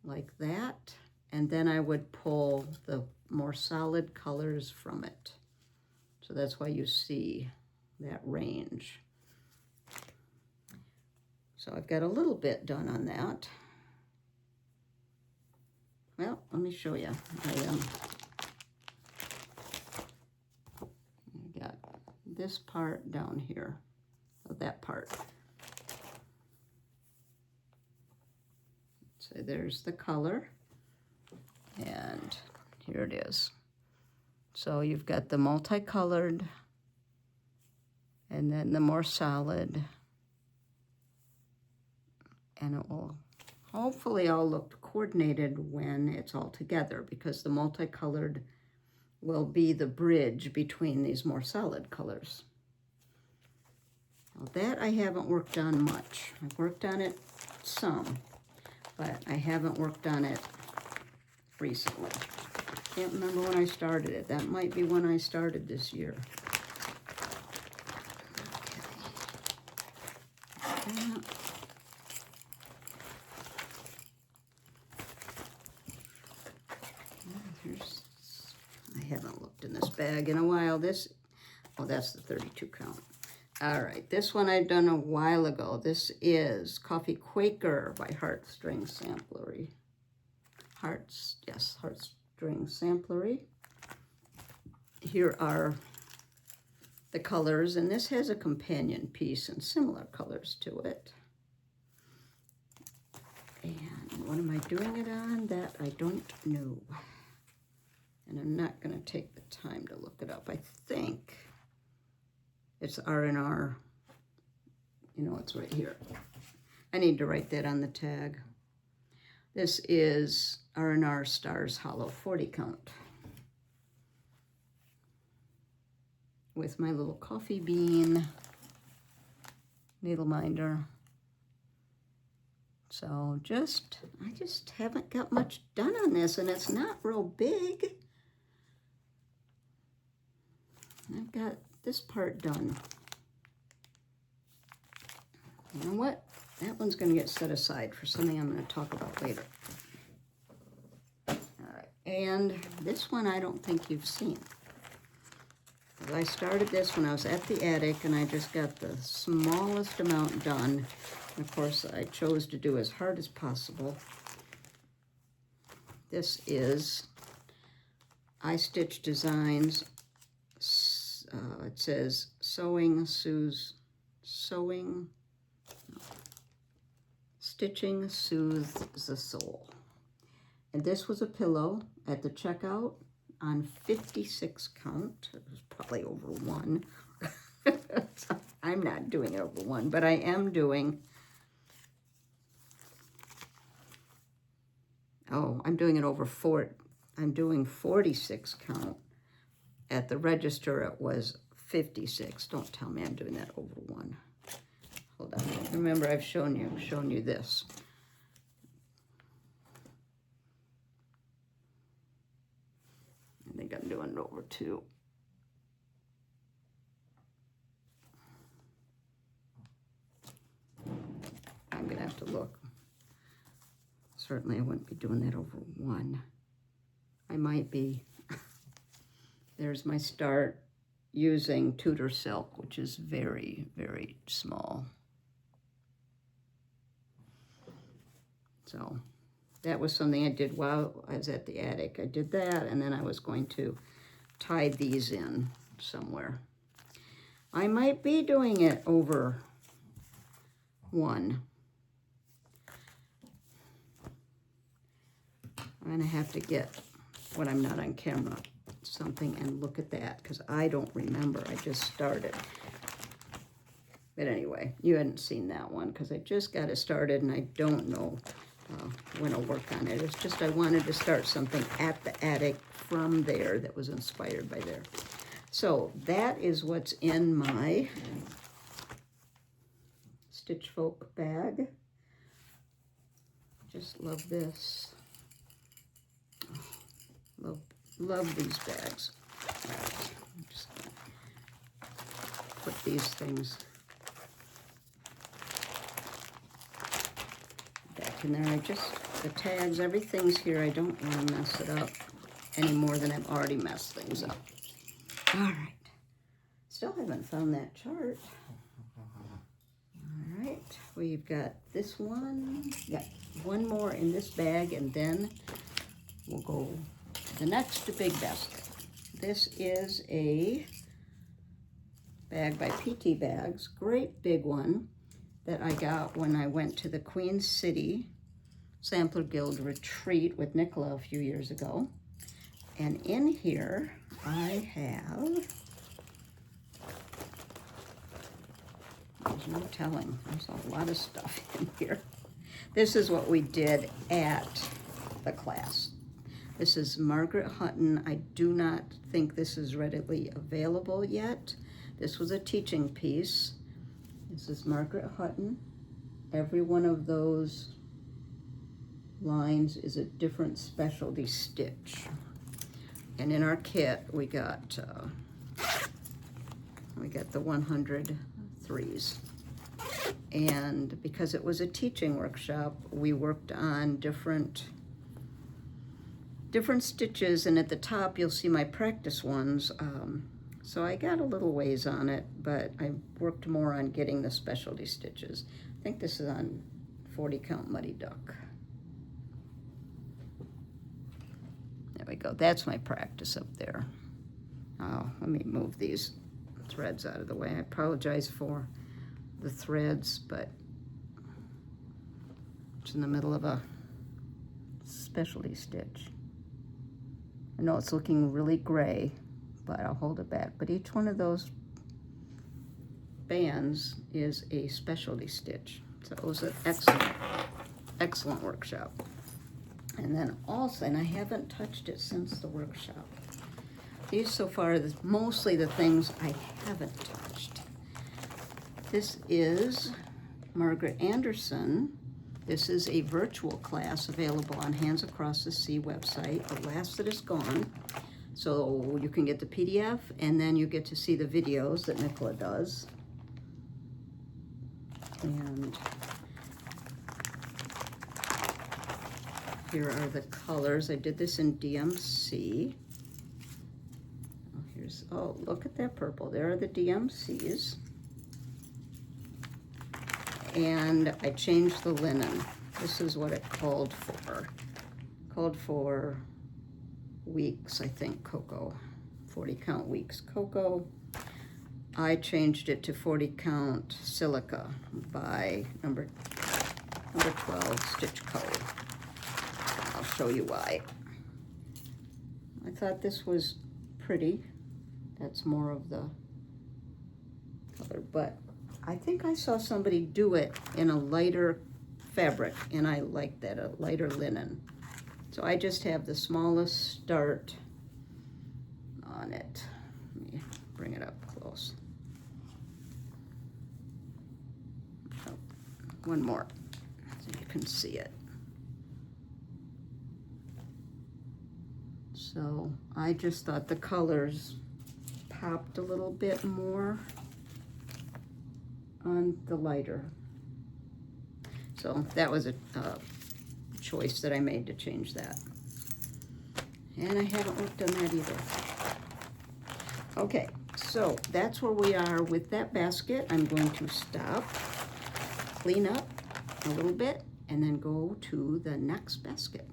A: like that, and then I would pull the more solid colors from it. So that's why you see that range. So I've got a little bit done on that. Well, let me show you. I got this part down here, that part. So there's the color, and here it is. So you've got the multicolored, and then the more solid, and it will hopefully all look coordinated when it's all together, because the multicolored will be the bridge between these more solid colors. Now that I haven't worked on much. I've worked on it some, but I haven't worked on it recently. Can't remember when I started it. That might be when I started this year. Okay. I haven't looked in this bag in a while. Oh, that's the 32 count. All right, this one I've done a while ago. This is Coffee Quaker by Heartstring Samplery. Heartstring Samplery. Here are the colors, and this has a companion piece and similar colors to it. And what am I doing it on? That I don't know. And I'm not going to take the time to look it up. I think it's R&R. You know, it's right here. I need to write that on the tag. This is R&R Stars Hollow 40 count. With my little coffee bean needle minder. So I just haven't got much done on this, and it's not real big. I've got this part done. You know what? That one's going to get set aside for something I'm going to talk about later. All right, and this one I don't think you've seen. I started this when I was at the attic, and I just got the smallest amount done. And of course, I chose to do as hard as possible. This is I Stitch Designs. It says Stitching Soothes the Soul. And this was a pillow at the checkout on 56 count. It was probably over 1. So I'm not doing it over 1, but I am doing, I'm doing it over 4. I'm doing 46 count. At the register, it was 56. Don't tell me I'm doing that over 1. Hold on. Remember, I've shown you this. I think I'm doing it over 2. I'm gonna have to look. Certainly I wouldn't be doing that over 1. I might be. There's my start using Tudor silk, which is very, very small. So that was something I did while I was at the attic. I did that, and then I was going to tie these in somewhere. I might be doing it over 1. I'm gonna have to get, when I'm not on camera, something and look at that, because I don't remember. I just started. But anyway, you hadn't seen that one because I just got it started, and I don't know when I'll work on it. It's just I wanted to start something at the attic from there that was inspired by there. So that is what's in my Stitch Folk bag. Just love this. Oh, love these bags. All right, I'm just gonna put these things back in there. The tags, everything's here. I don't want to mess it up any more than I've already messed things up. All right. Still haven't found that chart. All right, we've got this one. Got one more in this bag, and then we'll go to the next big basket. This is a bag by PT Bags, great big one that I got when I went to the Queen City Sampler Guild retreat with Nicola a few years ago. And in here I have, there's no telling, there's a lot of stuff in here. This is what we did at the class. This is Margaret Hutton. I do not think this is readily available yet. This was a teaching piece. This is Margaret Hutton. Every one of those lines is a different specialty stitch. And in our kit, we got the 100 threes. And because it was a teaching workshop, we worked on different stitches, and at the top you'll see my practice ones. So I got a little ways on it, but I worked more on getting the specialty stitches. I think this is on 40 count Muddy Duck. There we go. That's my practice up there. Oh, let me move these threads out of the way. I apologize for the threads, but it's in the middle of a specialty stitch. I know it's looking really gray, but I'll hold it back. But each one of those bands is a specialty stitch. So it was an excellent workshop. And then also, and I haven't touched it since the workshop. These so far are mostly the things I haven't touched. This is Margaret Anderson. This is a virtual class available on Hands Across the Sea website, the last that is gone. So you can get the PDF, and then you get to see the videos that Nicola does. And here are the colors. I did this in DMC. Oh, here's Oh, look at that purple. There are the DMCs. And I changed the linen. This is what it called for. Called for weeks, I think, cocoa. 40 count weeks cocoa. I changed it to 40 count silica by number 12 stitch code. I'll show you why. I thought this was pretty. That's more of the color, but I think I saw somebody do it in a lighter fabric, and I like that, a lighter linen. So I just have the smallest start on it. Let me bring it up close. Oh, one more, so you can see it. So I just thought the colors popped a little bit more on the lighter. So that was a choice that I made to change that. And I haven't worked on that either. Okay, so that's where we are with that basket. I'm going to stop, clean up a little bit, and then go to the next basket.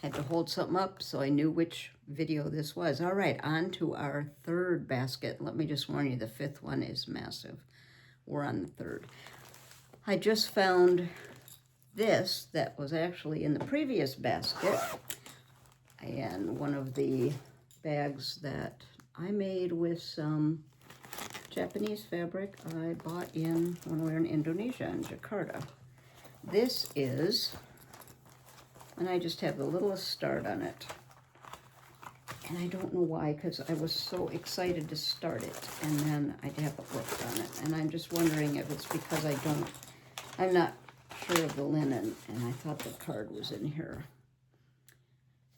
A: Had to hold something up so I knew which video this was. All right, on to our third basket. Let me just warn you, the fifth one is massive. We're on the third. I just found this that was actually in the previous basket, and one of the bags that I made with some Japanese fabric I bought when we were in Indonesia, in Jakarta. This is, and I just have the littlest start on it. And I don't know why, because I was so excited to start it, and then I haven't worked on it. And I'm just wondering if it's because I'm not sure of the linen, and I thought the card was in here.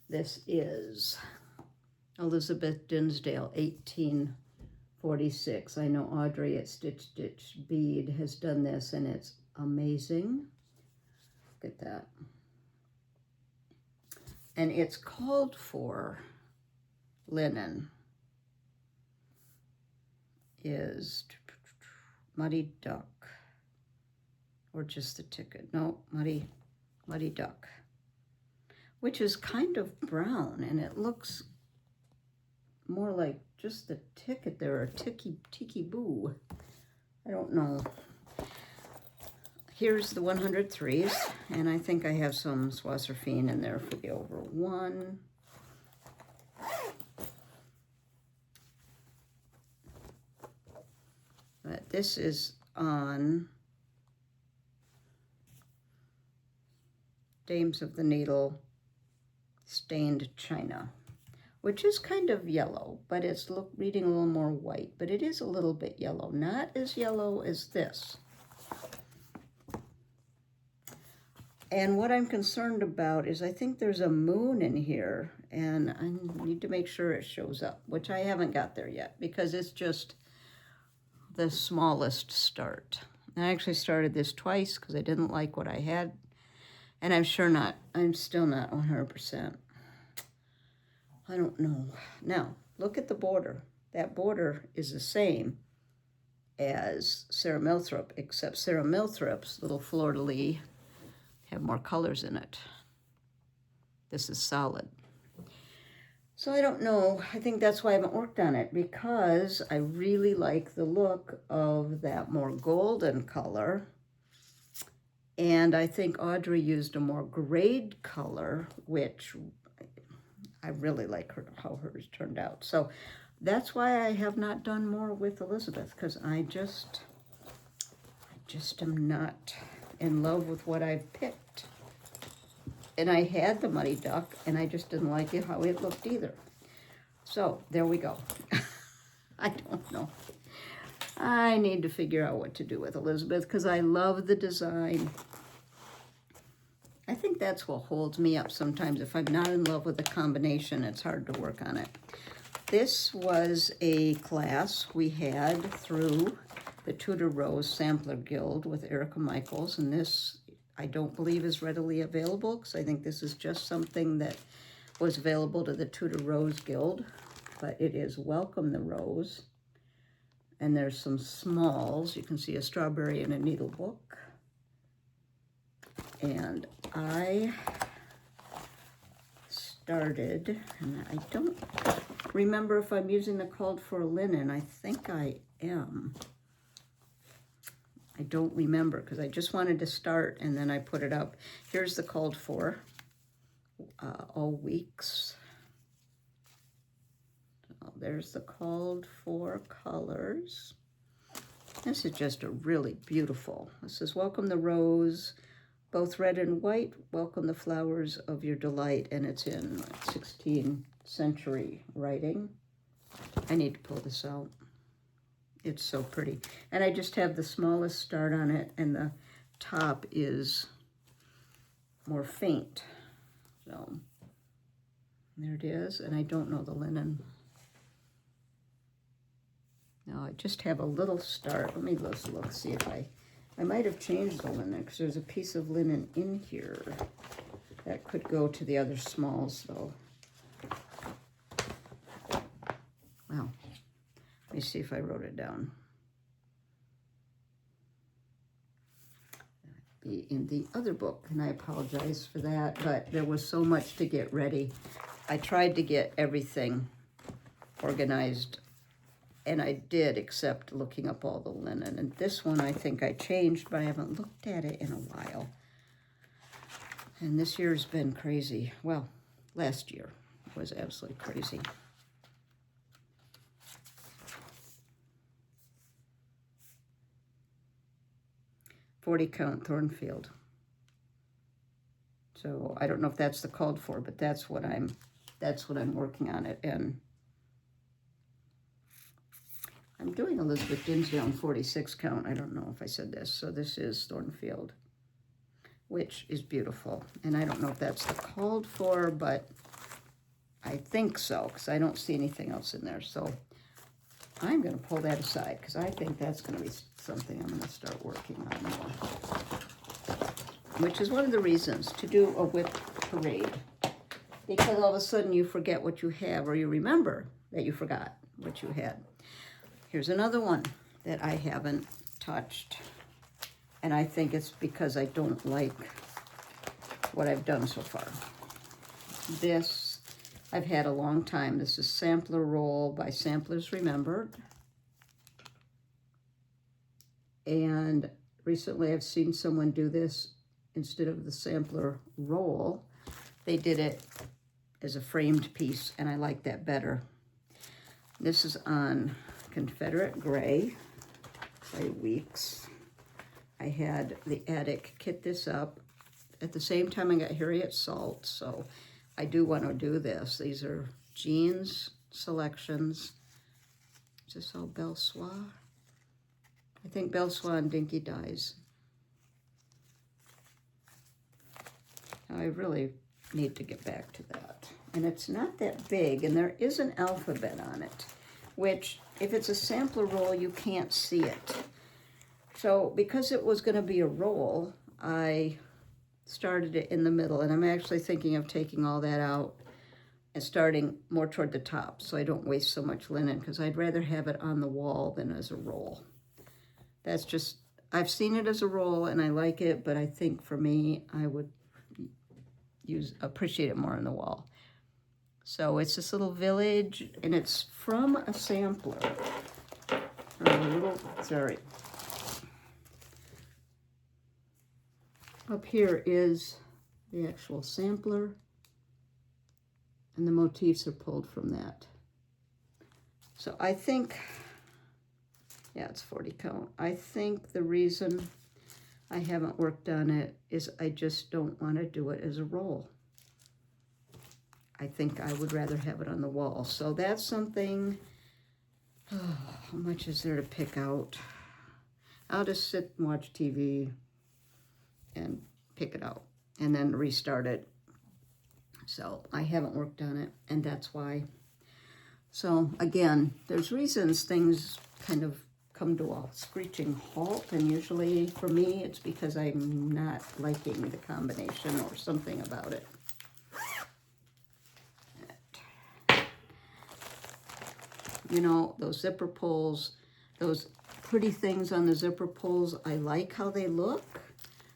A: This is Elizabeth Dinsdale, 1846. I know Audrey at Stitch Stitch Bead has done this, and it's amazing. Look at that. And it's called for linen is Muddy Duck, or just the ticket. No, Muddy Duck, which is kind of brown, and it looks more like just the ticket there, or Tiki Boo. I don't know. Here's the 103s, and I think I have some Swasserfine in there for the over one. But this is on Dames of the Needle Stained China, which is kind of yellow, but it's reading a little more white, but it is a little bit yellow. Not as yellow as this. And what I'm concerned about is I think there's a moon in here, and I need to make sure it shows up, which I haven't got there yet because it's just the smallest start. I actually started this twice because I didn't like what I had, and I'm still not 100%. I don't know. Now, look at the border. That border is the same as Sarah Milthrop, except Sarah Milthrop's little fleur-de-lis have more colors in it. This is solid. So I don't know. I think that's why I haven't worked on it, because I really like the look of that more golden color. And I think Audrey used a more grayed color, which I really like how hers turned out. So that's why I have not done more with Elizabeth, because I just am not in love with what I've picked. And I had the Muddy Duck, and I just didn't like it how it looked either. So there we go. I don't know. I need to figure out what to do with Elizabeth, because I love the design. I think that's what holds me up sometimes. If I'm not in love with a combination, it's hard to work on it. This was a class we had through the Tudor Rose Sampler Guild with Erica Michaels, and this I don't believe is readily available, because I think this is just something that was available to the Tudor Rose Guild, but it is Welcome the Rose. And there's some smalls. You can see a strawberry and a needlebook. And I started, and I don't remember if I'm using the called for linen. I think I am. I don't remember because I just wanted to start and then I put it up. Here's the called for all weeks. So there's the called for colors. This is just a really beautiful. This is Welcome the Rose, both red and white, welcome the flowers of your delight, and it's in 16th century writing. I need to pull this out. It's so pretty. And I just have the smallest start on it, and the top is more faint. So there it is, and I don't know the linen. No, I just have a little start. Let me just look, see if I might have changed the linen because there's a piece of linen in here that could go to the other smalls though. Wow. Let me see if I wrote it down. Be in the other book, and I apologize for that, but there was so much to get ready. I tried to get everything organized, and I did, except looking up all the linen. And this one I think I changed, but I haven't looked at it in a while. And this year's been crazy. Well, last year was absolutely crazy. .40 count Thornfield. So I don't know if that's the called for, but that's what I'm working on it. And I'm doing Elizabeth Dinsdale in 46 count. I don't know if I said this. So this is Thornfield, which is beautiful. And I don't know if that's the called for, but I think so, because I don't see anything else in there. So I'm going to pull that aside, because I think that's going to be something I'm going to start working on more. Which is one of the reasons to do a WIP parade. Because all of a sudden you forget what you have, or you remember that you forgot what you had. Here's another one that I haven't touched. And I think it's because I don't like what I've done so far. This I've had a long time. This is Sampler Roll by Samplers Remembered. And recently I've seen someone do this instead of the sampler roll. They did it as a framed piece, and I like that better. This is on Confederate Gray by Weeks. I had the Attic kit this up. At the same time, I got Harriet Salt, so I do want to do this. These are jeans selections. Is this all Belle Soie? I think Belle Soie and Dinky Dyes. I really need to get back to that. And it's not that big, and there is an alphabet on it, which, if it's a sampler roll, you can't see it. So, because it was going to be a roll, I started it in the middle, and I'm actually thinking of taking all that out and starting more toward the top, so I don't waste so much linen, because I'd rather have it on the wall than as a roll. That's just, I've seen it as a roll, and I like it, but I think for me, I would appreciate it more on the wall. So it's this little village, and it's from a sampler. Sorry. Up here is the actual sampler, and the motifs are pulled from that. So I think, yeah, it's 40 count. I think the reason I haven't worked on it is I just don't want to do it as a roll. I think I would rather have it on the wall. So that's something, how much is there to pick out? I'll just sit and watch TV and pick it out and then restart it. So I haven't worked on it, and that's why. So again, there's reasons things kind of come to a screeching halt, and usually for me it's because I'm not liking the combination or something about it. you know, those zipper pulls, those pretty things on the zipper pulls, I like how they look,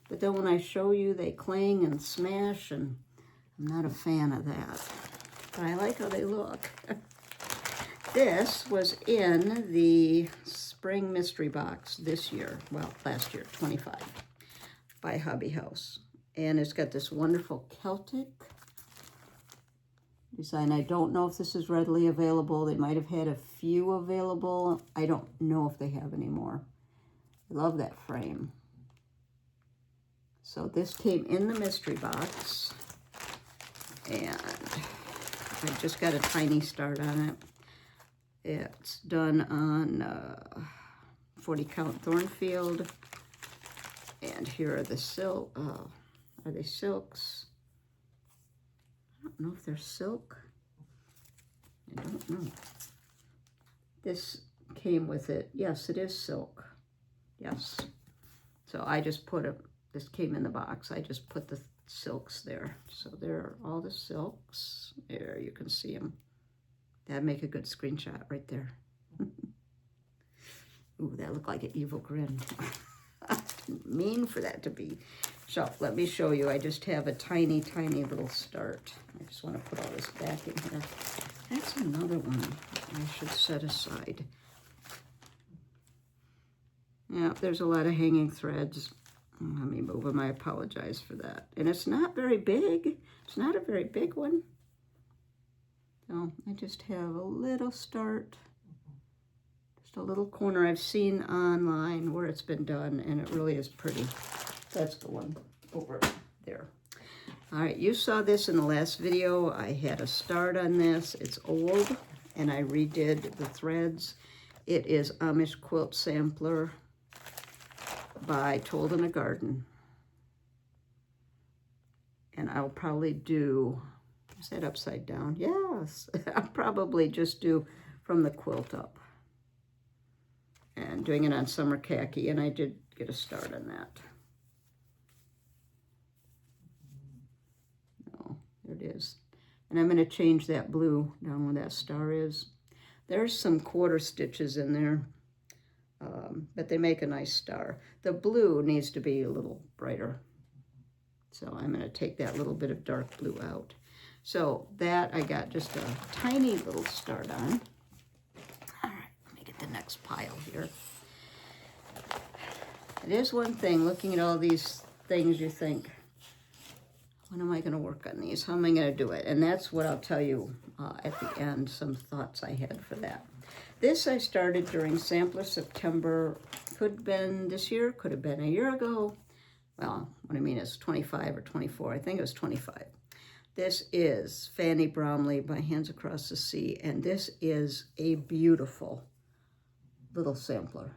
A: but then when I show you, they clang and smash, and I'm not a fan of that, but I like how they look. This was in the spring mystery box this year, well, last year, 25, by Hobby House. And it's got this wonderful Celtic design. I don't know if this is readily available. They might have had a few available. I don't know if they have any more. I love that frame. So this came in the mystery box, and I just got a tiny start on it. It's done on 40 count Thornfield, and here are the silk. Are they silks? I don't know if they're silk. I don't know. This came with it. Yes, it is silk. Yes. So I just put this came in the box. I just put the silks there. So there are all the silks. There, you can see them. That'd make a good screenshot right there. Ooh, that looked like an evil grin. I didn't mean for that to be. So let me show you. I just have a tiny, tiny little start. I just want to put all this back in here. That's another one I should set aside. Yeah, there's a lot of hanging threads. Let me move them. I apologize for that. And it's not very big. It's not a very big one. So I just have a little start. Just a little corner I've seen online where it's been done, and it really is pretty. That's the one over there. All right, you saw this in the last video. I had a start on this. It's old, and I redid the threads. It is Amish Quilt Sampler by Told in a Garden. And I'll probably do, is that upside down? Yes, I'll probably just do from the quilt up. And doing it on summer khaki, and I did get a start on that. Oh, there it is. And I'm going to change that blue down where that star is. There's some quarter stitches in there, but they make a nice star. The blue needs to be a little brighter. So I'm going to take that little bit of dark blue out. So that I got just a tiny little start on. All right, let me get the next pile here. It is one thing, looking at all these things, you think, when am I going to work on these? How am I going to do it? And that's what I'll tell you at the end, some thoughts I had for that. This I started during Sampler September. Could have been this year, could have been a year ago. Well, what I mean is 25 or 24. I think it was 25. This is Fanny Bromley by Hands Across the Sea, and this is a beautiful little sampler.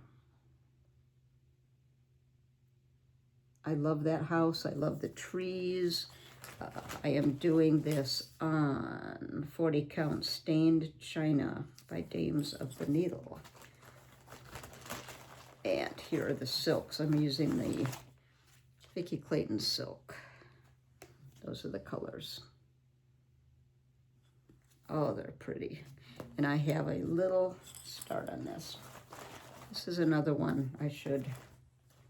A: I love that house. I love the trees. I am doing this on 40 count stained china by Dames of the Needle. And here are the silks. I'm using the Vicky Clayton silk. Those are the colors. Oh, they're pretty. And I have a little start on this. This is another one I should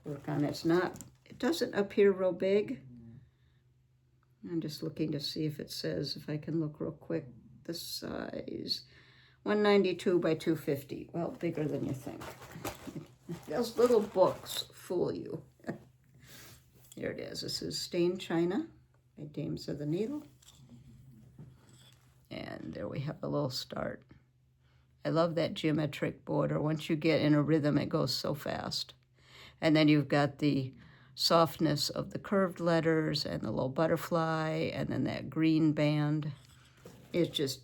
A: work on. It doesn't appear real big. I'm just looking to see if it says, if I can look real quick, the size. 192 by 250. Well, bigger than you think. Those little books fool you. Here it is. This is Stained China by Dames of the Needle. And there we have a little start. I love that geometric border. Once you get in a rhythm, it goes so fast. And then you've got the softness of the curved letters and the little butterfly and then that green band. It's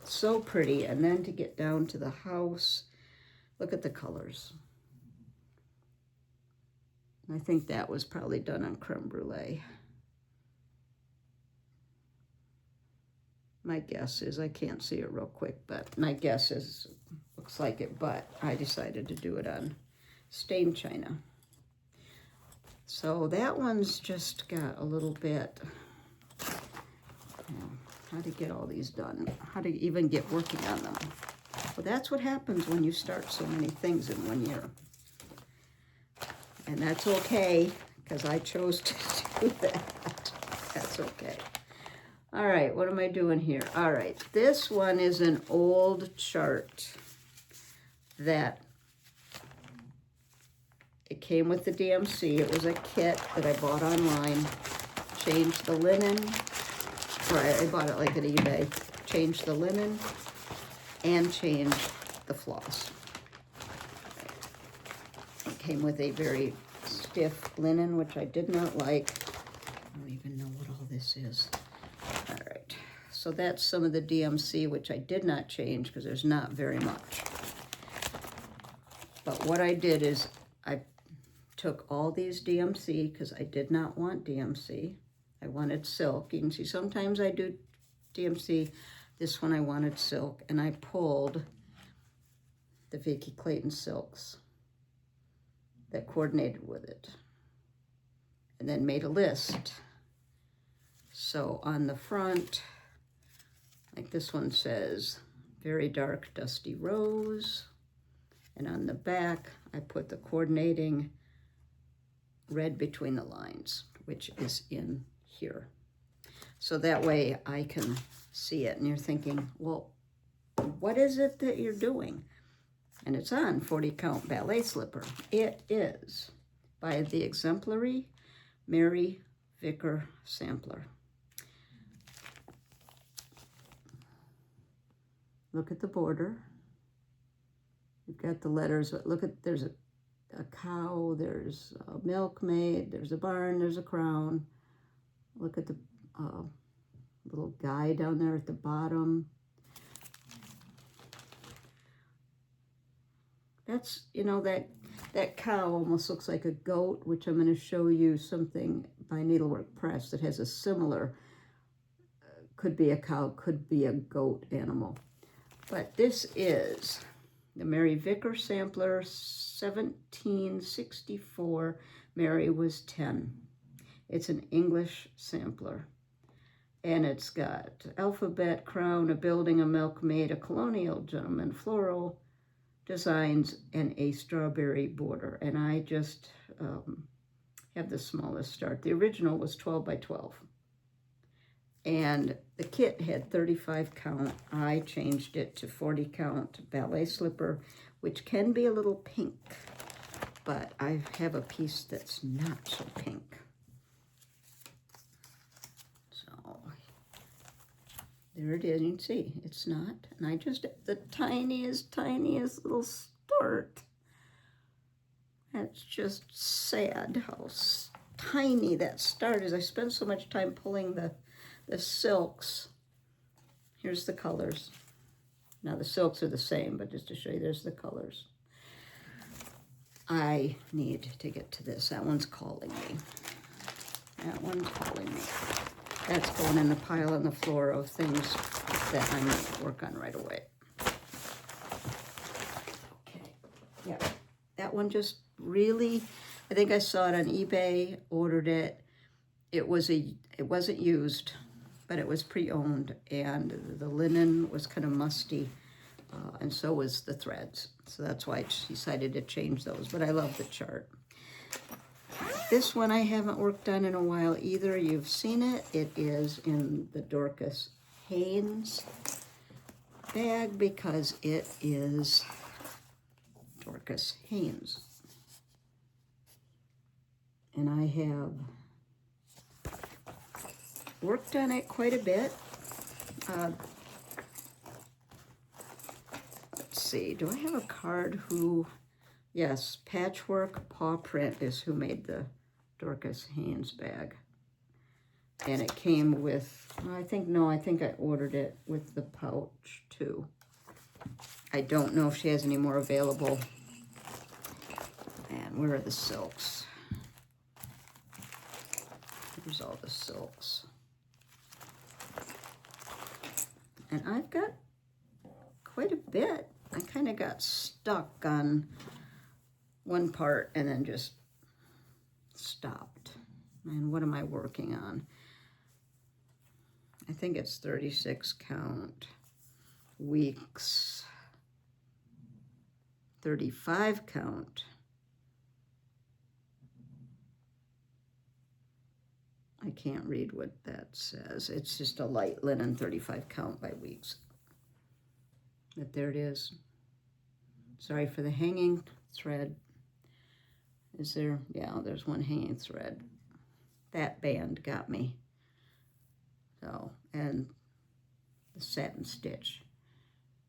A: so pretty. And then to get down to the house, look at the colors. I think that was probably done on creme brulee. My guess is, I can't see it real quick, but my guess is, looks like it, but I decided to do it on stained china. So that one's just got a little bit, how to get all these done, how to even get working on them. Well, that's what happens when you start so many things in one year. And that's okay, because I chose to do that. That's okay. All right, what am I doing here? All right, this one is an old chart that it came with the DMC. It was a kit that I bought online. Changed the linen, or I bought it like at eBay. Changed the linen and changed the floss. It came with a very stiff linen, which I did not like. I don't even know what all this is. All right, so that's some of the DMC, which I did not change because there's not very much. But what I did is I took all these DMC because I did not want DMC. I wanted silk. You can see sometimes I do DMC. This one I wanted silk, and I pulled the Vicky Clayton silks that coordinated with it, and then made a list. So on the front, like this one says, very dark dusty rose, and on the back I put the coordinating red between the lines, which is in here. So that way I can see it, and you're thinking, well, what is it that you're doing? And it's on 40 count ballet slipper. It is by the exemplary Mary Vicker sampler. Look at the border. You've got the letters. Look at, there's a cow, there's a milkmaid, there's a barn, there's a crown. Look at the little guy down there at the bottom. That's, you know, that cow almost looks like a goat, which I'm going to show you something by Needlework Press that has a similar, could be a cow, could be a goat animal. But this is the Mary Vicker sampler, 1764. Mary was 10. It's an English sampler. And it's got alphabet, crown, a building, a milkmaid, a colonial gentleman, floral designs, and a strawberry border. And I just have the smallest start. The original was 12 by 12. And the kit had 35 count. I changed it to 40 count ballet slipper, which can be a little pink, but I have a piece that's not so pink. So there it is. You can see it's not. And I just, the tiniest little start. That's just sad how tiny that start is. I spent so much time pulling the silks. Here's the colors. Now the silks are the same, but just to show you, there's the colors. I need to get to this. That one's calling me. That one's calling me. That's going in the pile on the floor of things that I need to work on right away. Okay, yeah, that one just really, I think I saw it on eBay, ordered it. It wasn't used, but it was pre-owned, and the linen was kind of musty, and so was the threads. So that's why I decided to change those, but I love the chart. This one I haven't worked on in a while either. You've seen it. It is in the Dorcas Hannes bag because it is Dorcas Hannes. And I have worked on it quite a bit. Let's see, do I have a card who, yes, Patchwork Paw Print is who made the Dorcas Hannes bag. And it came with, I think I ordered it with the pouch too. I don't know if she has any more available. And where are the silks? Here's all the silks. And I've got quite a bit. I kind of got stuck on one part and then just stopped. And what am I working on? I think it's 36 count, weeks, 35 count. I can't read what that says. It's just a light linen 35 count by weeks. But there it is. Sorry for the hanging thread. Is there? Yeah, there's one hanging thread. That band got me. So, and the satin stitch.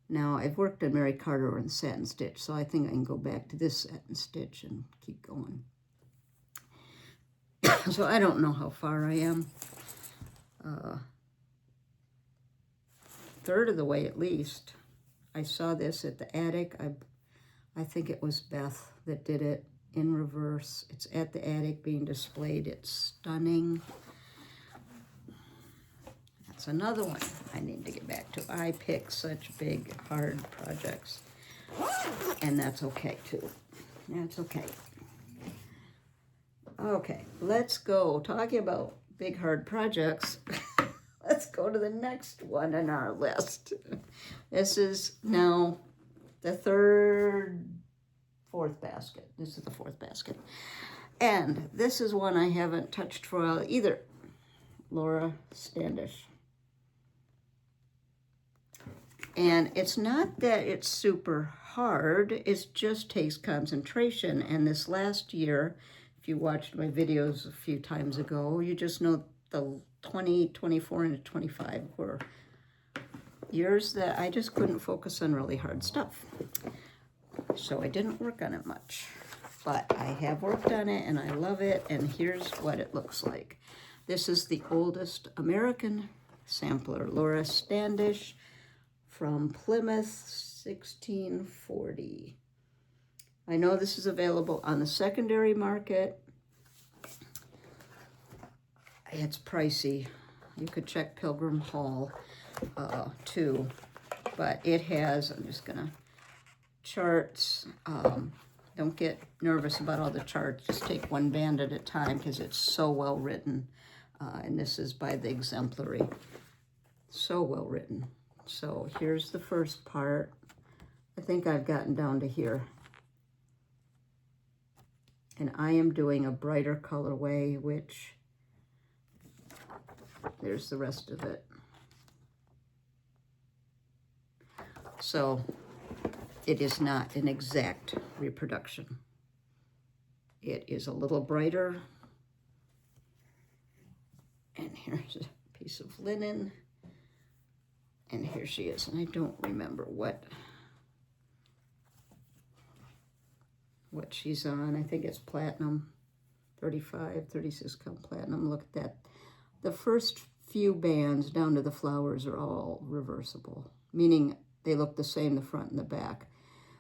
A: Now, I've worked on Mary Carter and satin stitch, so I think I can go back to this satin stitch and keep going. So I don't know how far I am. Third of the way at least. I saw this at the Attic. I think it was Beth that did it in reverse. It's at the Attic being displayed. It's stunning. That's another one I need to get back to. I pick such big, hard projects. And that's okay too. That's okay. Okay, let's go. Talking about big, hard projects, let's go to the next one on our list. This is now the fourth basket. This is the fourth basket. And this is one I haven't touched for a while either. Laura Standish. And it's not that it's super hard, it just takes concentration. And this last year, if you watched my videos a few times ago, you just know the 20, 24, and 25 were years that I just couldn't focus on really hard stuff. So I didn't work on it much. But I have worked on it, and I love it, and here's what it looks like. This is the oldest American sampler, Laura Standish, from Plymouth, 1640. I know this is available on the secondary market. It's pricey. You could check Pilgrim Hall too, but it has, I'm just gonna, charts. Don't get nervous about all the charts. Just take one band at a time because it's so well written. And this is by the Exemplary. So well written. So here's the first part. I think I've gotten down to here. And I am doing a brighter colorway, which there's the rest of it. So it is not an exact reproduction. It is a little brighter. And here's a piece of linen. And here she is. And I don't remember what she's on. I think it's platinum, 35, 36 count platinum. Look at that. The first few bands down to the flowers are all reversible, meaning they look the same, the front and the back.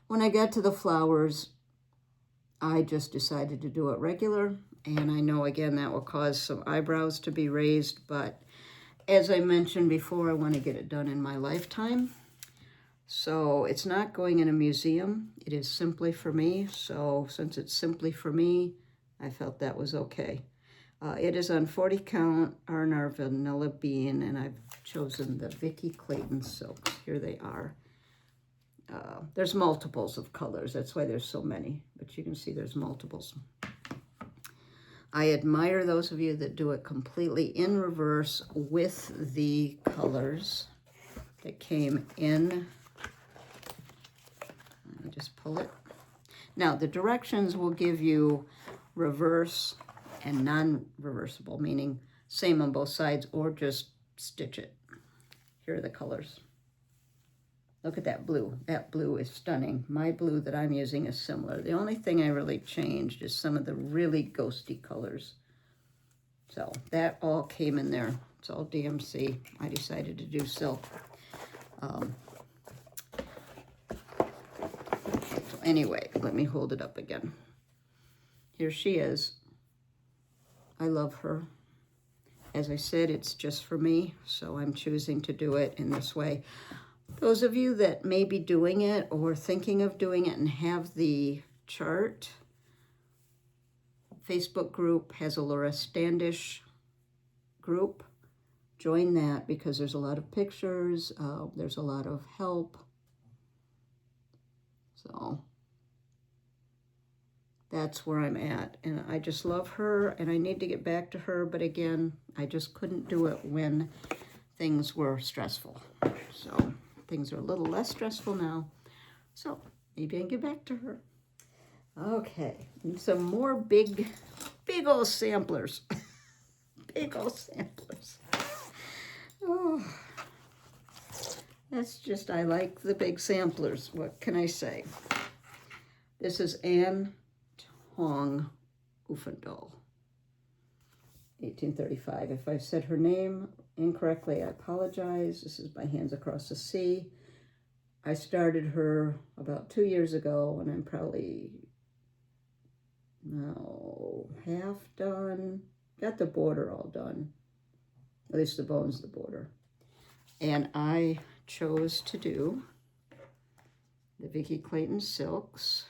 A: When I got to the flowers, I just decided to do it regular. And I know, again, that will cause some eyebrows to be raised, but as I mentioned before, I want to get it done in my lifetime. So it's not going in a museum. It is simply for me. So since it's simply for me, I felt that was okay. It is on 40 count R&R Vanilla Bean, and I've chosen the Vicky Clayton silks. Here they are. There's multiples of colors. That's why there's so many, but you can see there's multiples. I admire those of you that do it completely in reverse with the colors that came in. Let me just pull it. Now, the directions will give you reverse and non-reversible, meaning same on both sides, or just stitch it. Here are the colors. Look at that blue. That blue is stunning. My blue that I'm using is similar. The only thing I really changed is some of the really ghosty colors. So that all came in there. It's all DMC. I decided to do silk. So anyway, let me hold it up again. Here she is. I love her. As I said, it's just for me, so I'm choosing to do it in this way. Those of you that may be doing it or thinking of doing it and have the chart, Facebook group has a Laura Standish group. join that because there's a lot of pictures, there's a lot of help. So that's where I'm at, and I just love her, and I need to get back to her, but again, I just couldn't do it when things were stressful. So things are a little less stressful now, so maybe I can get back to her. Okay, and some more big old samplers. Big old samplers. Oh, that's just, I like the big samplers. What can I say? This is Anne Tong Uffendal, 1835. If I said her name incorrectly, I apologize. This is By Hands Across the Sea. I started her about 2 years ago, and I'm probably half done. Got the border all done, at least the bones of the border. And I chose to do the Vicki Clayton silks.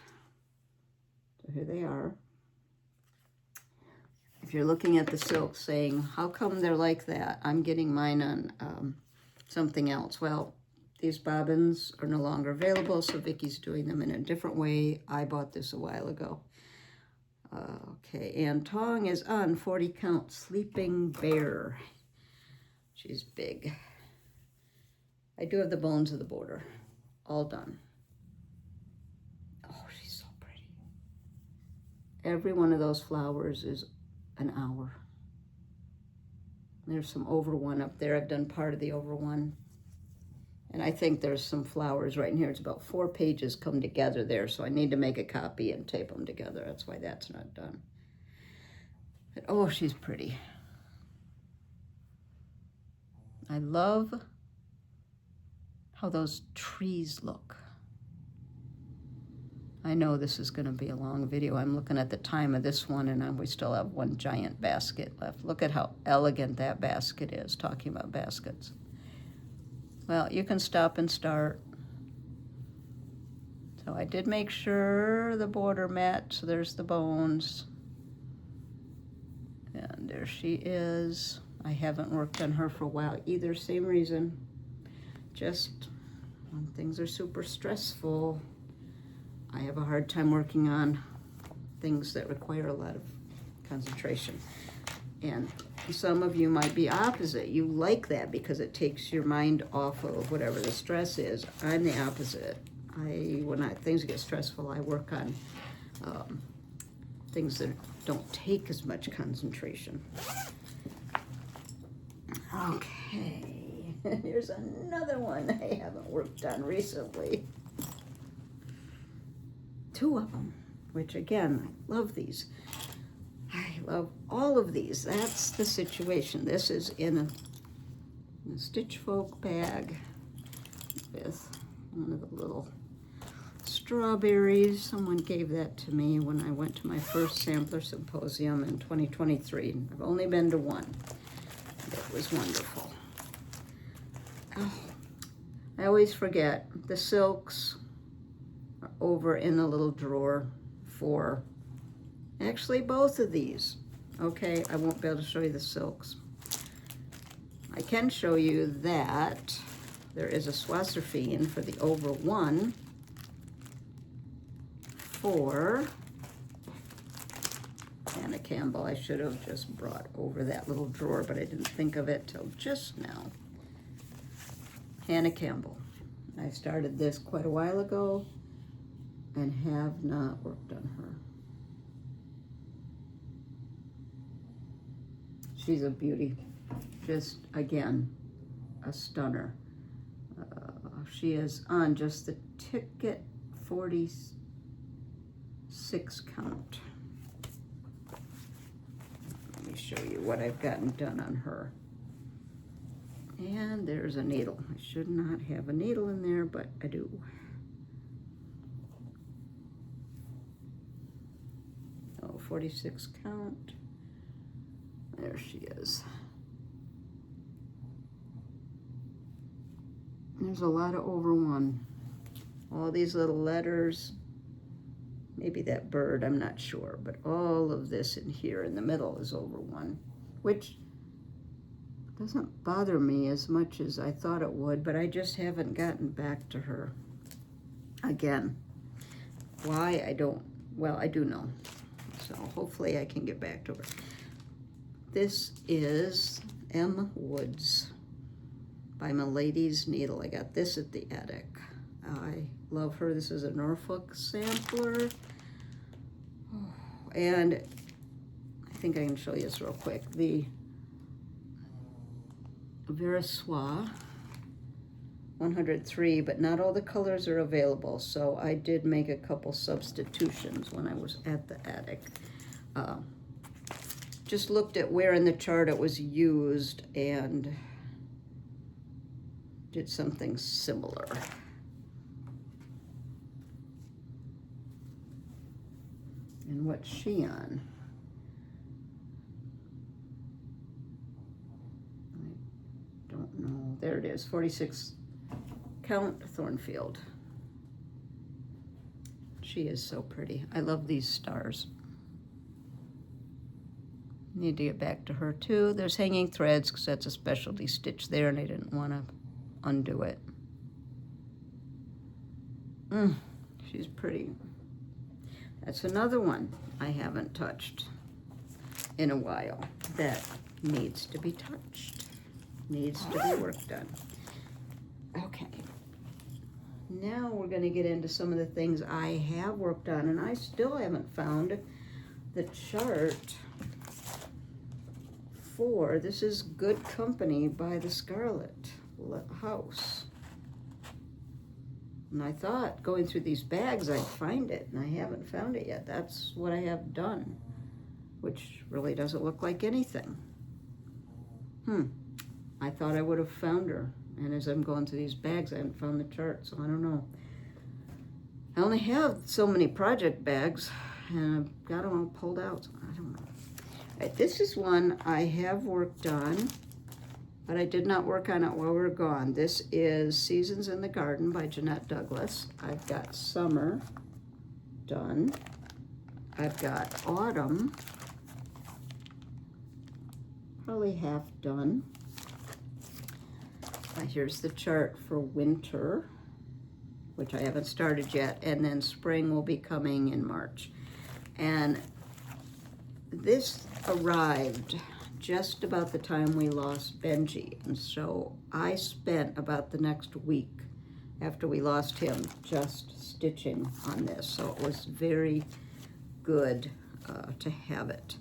A: So here they are. If you're looking at the silks saying, how come they're like that? I'm getting mine on something else. Well, these bobbins are no longer available, so Vicki's doing them in a different way. I bought this a while ago. Okay, and Tong is on 40 count Sleeping Bear. She's big. I do have the bones of the border all done. Oh, she's so pretty. Every one of those flowers is an hour. There's some over one up there. I've done part of the over one. And I think there's some flowers right in here. It's about 4 pages come together there, so I need to make a copy and tape them together. That's why that's not done. But oh, she's pretty. I love how those trees look. I know this is going to be a long video. I'm looking at the time of this one, and we still have one giant basket left. Look at how elegant that basket is, talking about baskets. Well, you can stop and start. So I did make sure the border met, so there's the bones. And there she is. I haven't worked on her for a while either, same reason. Just when things are super stressful, I have a hard time working on things that require a lot of concentration. And some of you might be opposite. You like that because it takes your mind off of whatever the stress is. I'm the opposite. When things get stressful, I work on things that don't take as much concentration. Okay, here's another one I haven't worked on recently. 2 of them, which again, I love these. I love all of these. That's the situation. This is in a Stitch Folk bag with one of the little strawberries. Someone gave that to me when I went to my first sampler symposium in 2023. I've only been to one. It was wonderful. Oh, I always forget the silks are over in the little drawer for actually both of these. Okay, I won't be able to show you the silks. I can show you that there is a Swasserfine for the over one for Hannah Campbell. I should have just brought over that little drawer, but I didn't think of it till just now. Hannah Campbell. I started this quite a while ago and have not worked on her. She's a beauty. Just, again, a stunner. She is on just the ticket 46 count. Let me show you what I've gotten done on her. And there's a needle. I should not have a needle in there, but I do. Oh, 46 count. There she is. There's a lot of over one. All these little letters. Maybe that bird, I'm not sure. But all of this in here in the middle is over one. Which Doesn't bother me as much as I thought it would, but I just haven't gotten back to her again. Why, I don't, well, I do know. So hopefully I can get back to her. This is M. Woods by Milady's Needle. I got this at the Attic. I love her. This is a Norfolk sampler. And I think I can show you this real quick. The Verissois 103, but not all the colors are available, so I did make a couple substitutions when I was at the Attic. Just looked at where in the chart it was used and did something similar. And what's she on? I don't know. There it is, 46 count Thornfield. She is so pretty. I love these stars. Need to get back to her too. There's hanging threads because that's a specialty stitch there and I didn't want to undo it. She's pretty. That's another one I haven't touched in a while that needs to be touched, needs to be worked on. Okay, now we're going to get into some of the things I have worked on, and I still haven't found the chart for, this is Good Company by the Scarlet House. And I thought going through these bags I'd find it, and I haven't found it yet. That's what I have done, which really doesn't look like anything. I thought I would have found her, and as I'm going through these bags I haven't found the chart, so I don't know. I only have so many project bags, and I've got them all pulled out, so I don't know. All right, this is one I have worked on, but I did not work on it while we were gone. This is Seasons in the Garden by Jeanette Douglas. I've got Summer done. I've got Autumn, probably half done. Here's the chart for Winter, which I haven't started yet, and then Spring will be coming in March. And this arrived just about the time we lost Benji, and so I spent about the next week after we lost him just stitching on this, so it was very good to have it.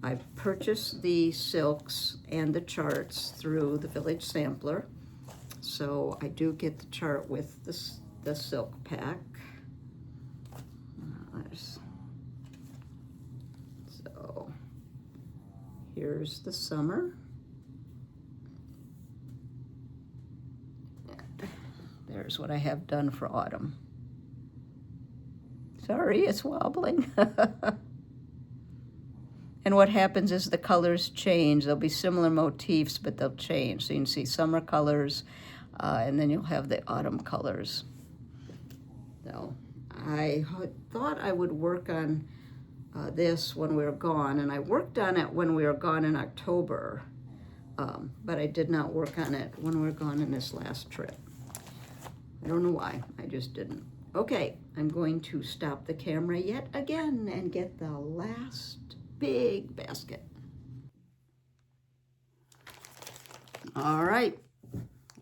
A: I purchased the silks and the charts through the Village Sampler, so I do get the chart with the silk pack. So here's the Summer. And there's what I have done for Autumn. Sorry, it's wobbling. And what happens is the colors change. There'll be similar motifs, but they'll change. So you can see summer colors, and then you'll have the autumn colors. So I thought I would work on this when we were gone, and I worked on it when we were gone in October, but I did not work on it when we were gone in this last trip. I don't know why, I just didn't. Okay, I'm going to stop the camera yet again and get the last big basket. All right,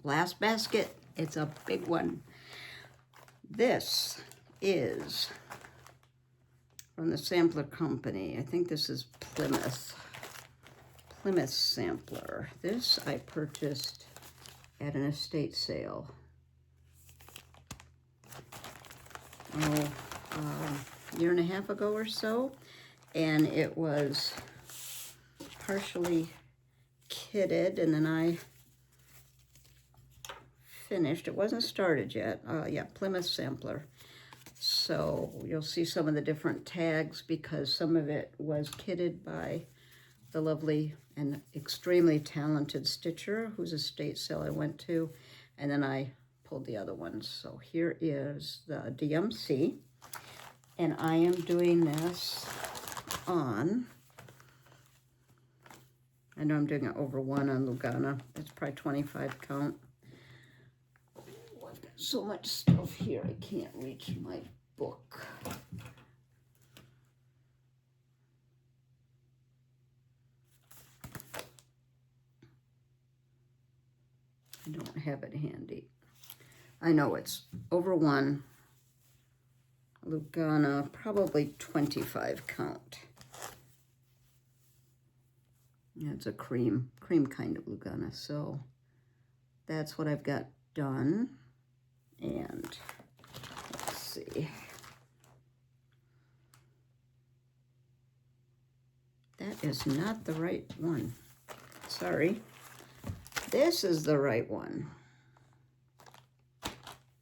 A: last basket. It's a big one. This is from the Sampler Company. I think this is Plymouth Sampler. This I purchased at an estate sale. A year and a half ago or so, and it was partially kitted, and then I finished. It wasn't started yet. Yeah, Plymouth Sampler. So you'll see some of the different tags because some of it was kitted by the lovely and extremely talented stitcher whose estate sale I went to, and then I pulled the other ones. So here is the DMC, and I am doing this on, I know I'm doing it over 1 on Lugana. It's probably 25 count. Oh, I've got so much stuff here, I can't reach my book. I don't have it handy. I know it's over 1, Lugana, probably 25 count. Yeah, it's a cream kind of Lugana, so that's what I've got done. And let's see. That is not the right one. Sorry. This is the right one.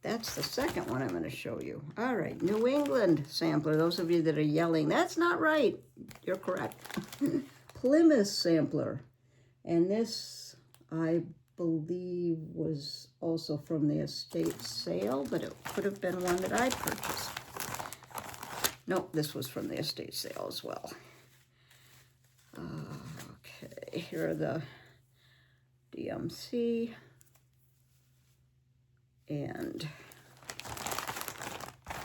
A: That's the second one I'm going to show you. All right, New England sampler. Those of you that are yelling, that's not right. You're correct. Plymouth sampler. And this, I believe, was also from the estate sale, but it could have been one that I purchased. Nope, this was from the estate sale as well. Okay, here are the DMC. And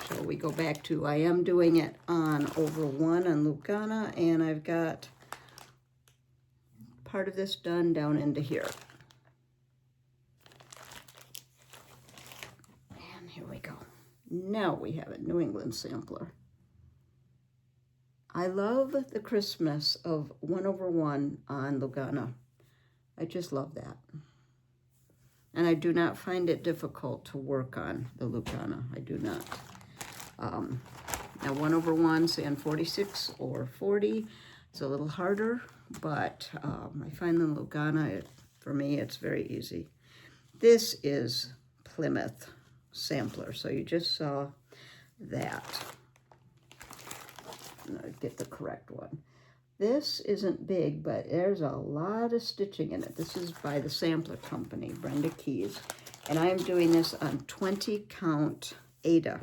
A: so we go back to, I am doing it on over 1 on Lugana, and I've got part of this done down into here. And here we go. Now we have a New England sampler. I love the Christmas of 1 over 1 on Lugana. I just love that. And I do not find it difficult to work on the Lugana. I do not. Now 1 over 1, say on 46 or 40, it's a little harder, but I find the Lugana, for me, it's very easy. This is Plymouth sampler, so you just saw that. I'm gonna get the correct one. This isn't big, but there's a lot of stitching in it. This is by the Sampler Company, Brenda Keys. And I'm doing this on 20 count Ada.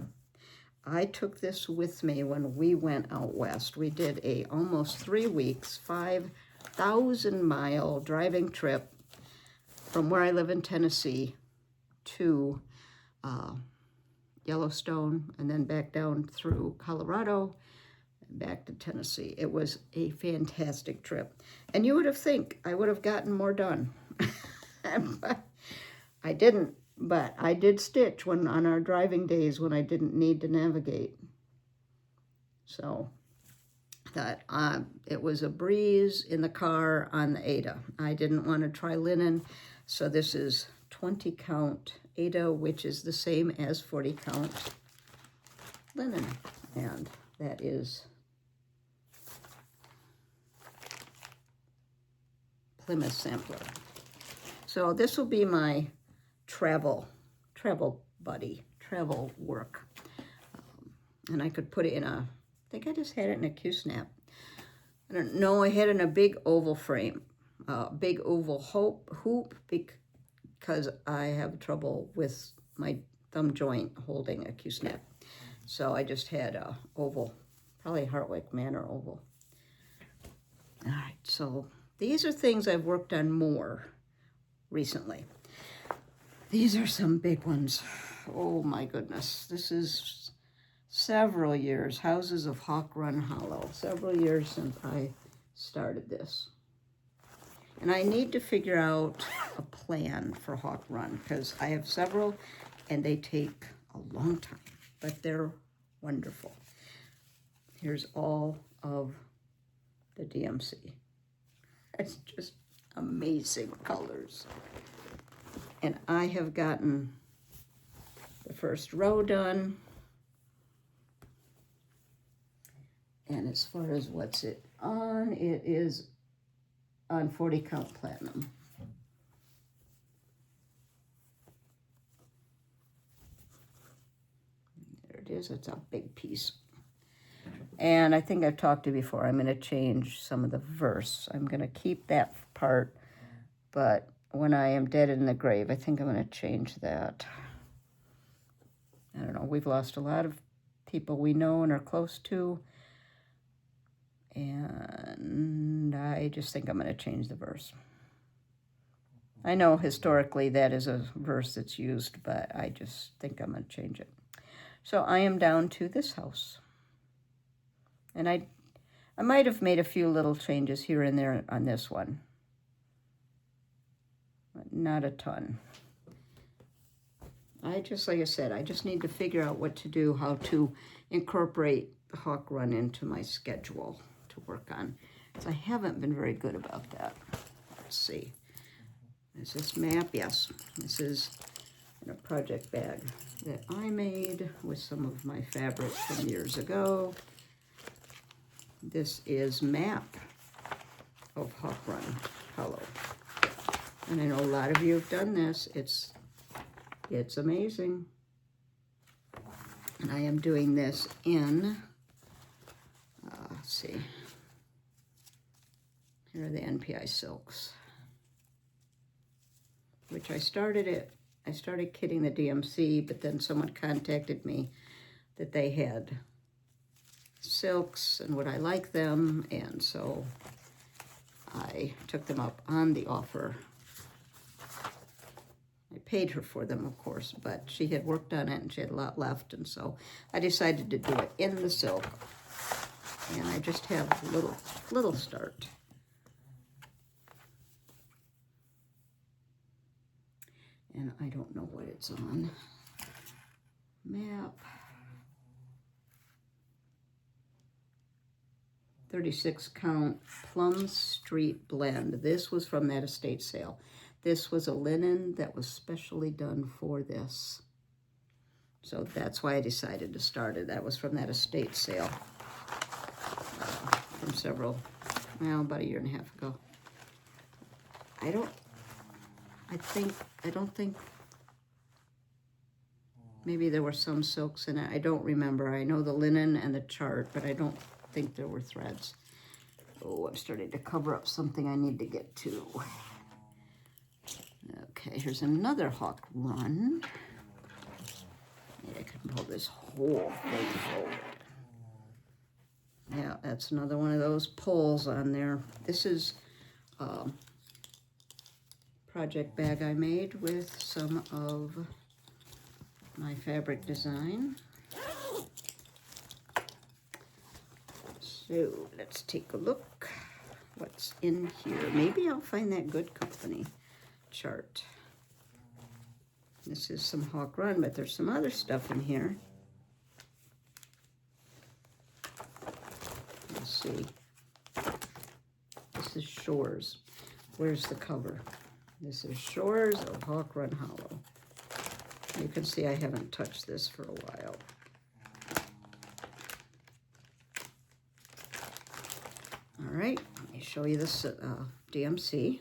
A: I took this with me when we went out west. We did a almost 3 weeks, 5,000 mile driving trip from where I live in Tennessee to Yellowstone, and then back down through Colorado, back to Tennessee. It was a fantastic trip. And you would have think I would have gotten more done. I didn't, but I did stitch when on our driving days when I didn't need to navigate. So that it was a breeze in the car on the Ada. I didn't want to try linen, so this is 20 count Ada, which is the same as 40 count linen. And that is Plymouth sampler. So this will be my travel buddy, travel work. And I could put it in a, I think I just had it in a Q-snap. I don't know, I had it in a big oval frame, big oval hoop, because I have trouble with my thumb joint holding a Q-snap. So I just had a oval, probably Hartwick Manor oval. All right, so these are things I've worked on more recently. These are some big ones. Oh my goodness. This is several years. Houses of Hawk Run Hollow. Several years since I started this. And I need to figure out a plan for Hawk Run because I have several and they take a long time, but they're wonderful. Here's all of the DMC. It's just amazing colors. And I have gotten the first row done. And as far as what's it on, it is on 40 count platinum. There it is, it's a big piece. And I think I've talked to you before, I'm gonna change some of the verse. I'm gonna keep that part, but when I am dead in the grave, I think I'm gonna change that. I don't know, we've lost a lot of people we know and are close to. And I I just think I'm going to change the verse. I know historically that is a verse that's used, but I just think I'm going to change it. So I am down to this house. And I might have made a few little changes here and there on this one. But not a ton. Like I said, I just need to figure out what to do, how to incorporate the hawk run into my schedule to work on. So I haven't been very good about that. Let's see. Is this map? Yes. This is in a project bag that I made with some of my fabric from years ago. This is map of hawk run hollow. And I know a lot of you have done this. It's amazing. And I am doing this in, let's see, here are the NPI silks, which I started kitting the DMC, but then someone contacted me that they had silks and would I like them, and so I took them up on the offer. I paid her for them, of course, but she had worked on it and she had a lot left, and so I decided to do it in the silk. And I just have a little start. And I don't know what it's on. Map. 36 count Plum Street blend. This was from that estate sale. This was a linen that was specially done for this. So that's why I decided to start it. That was from that estate sale from about a year and a half ago. I don't think, maybe there were some silks in it. I don't remember. I know the linen and the chart, but I don't think there were threads. Oh, I'm starting to cover up something I need to get to. Okay, here's another hawk run. Maybe I can pull this whole thing forward. Yeah, that's another one of those poles on there. This is a project bag I made with some of my fabric design. So let's take a look what's in here. Maybe I'll find that Good Company chart. This is some hawk run, but there's some other stuff in here. Let's see. This is Shores. Where's the cover? This is Shores of Hawk Run Hollow. You can see I haven't touched this for a while. All right, let me show you this DMC.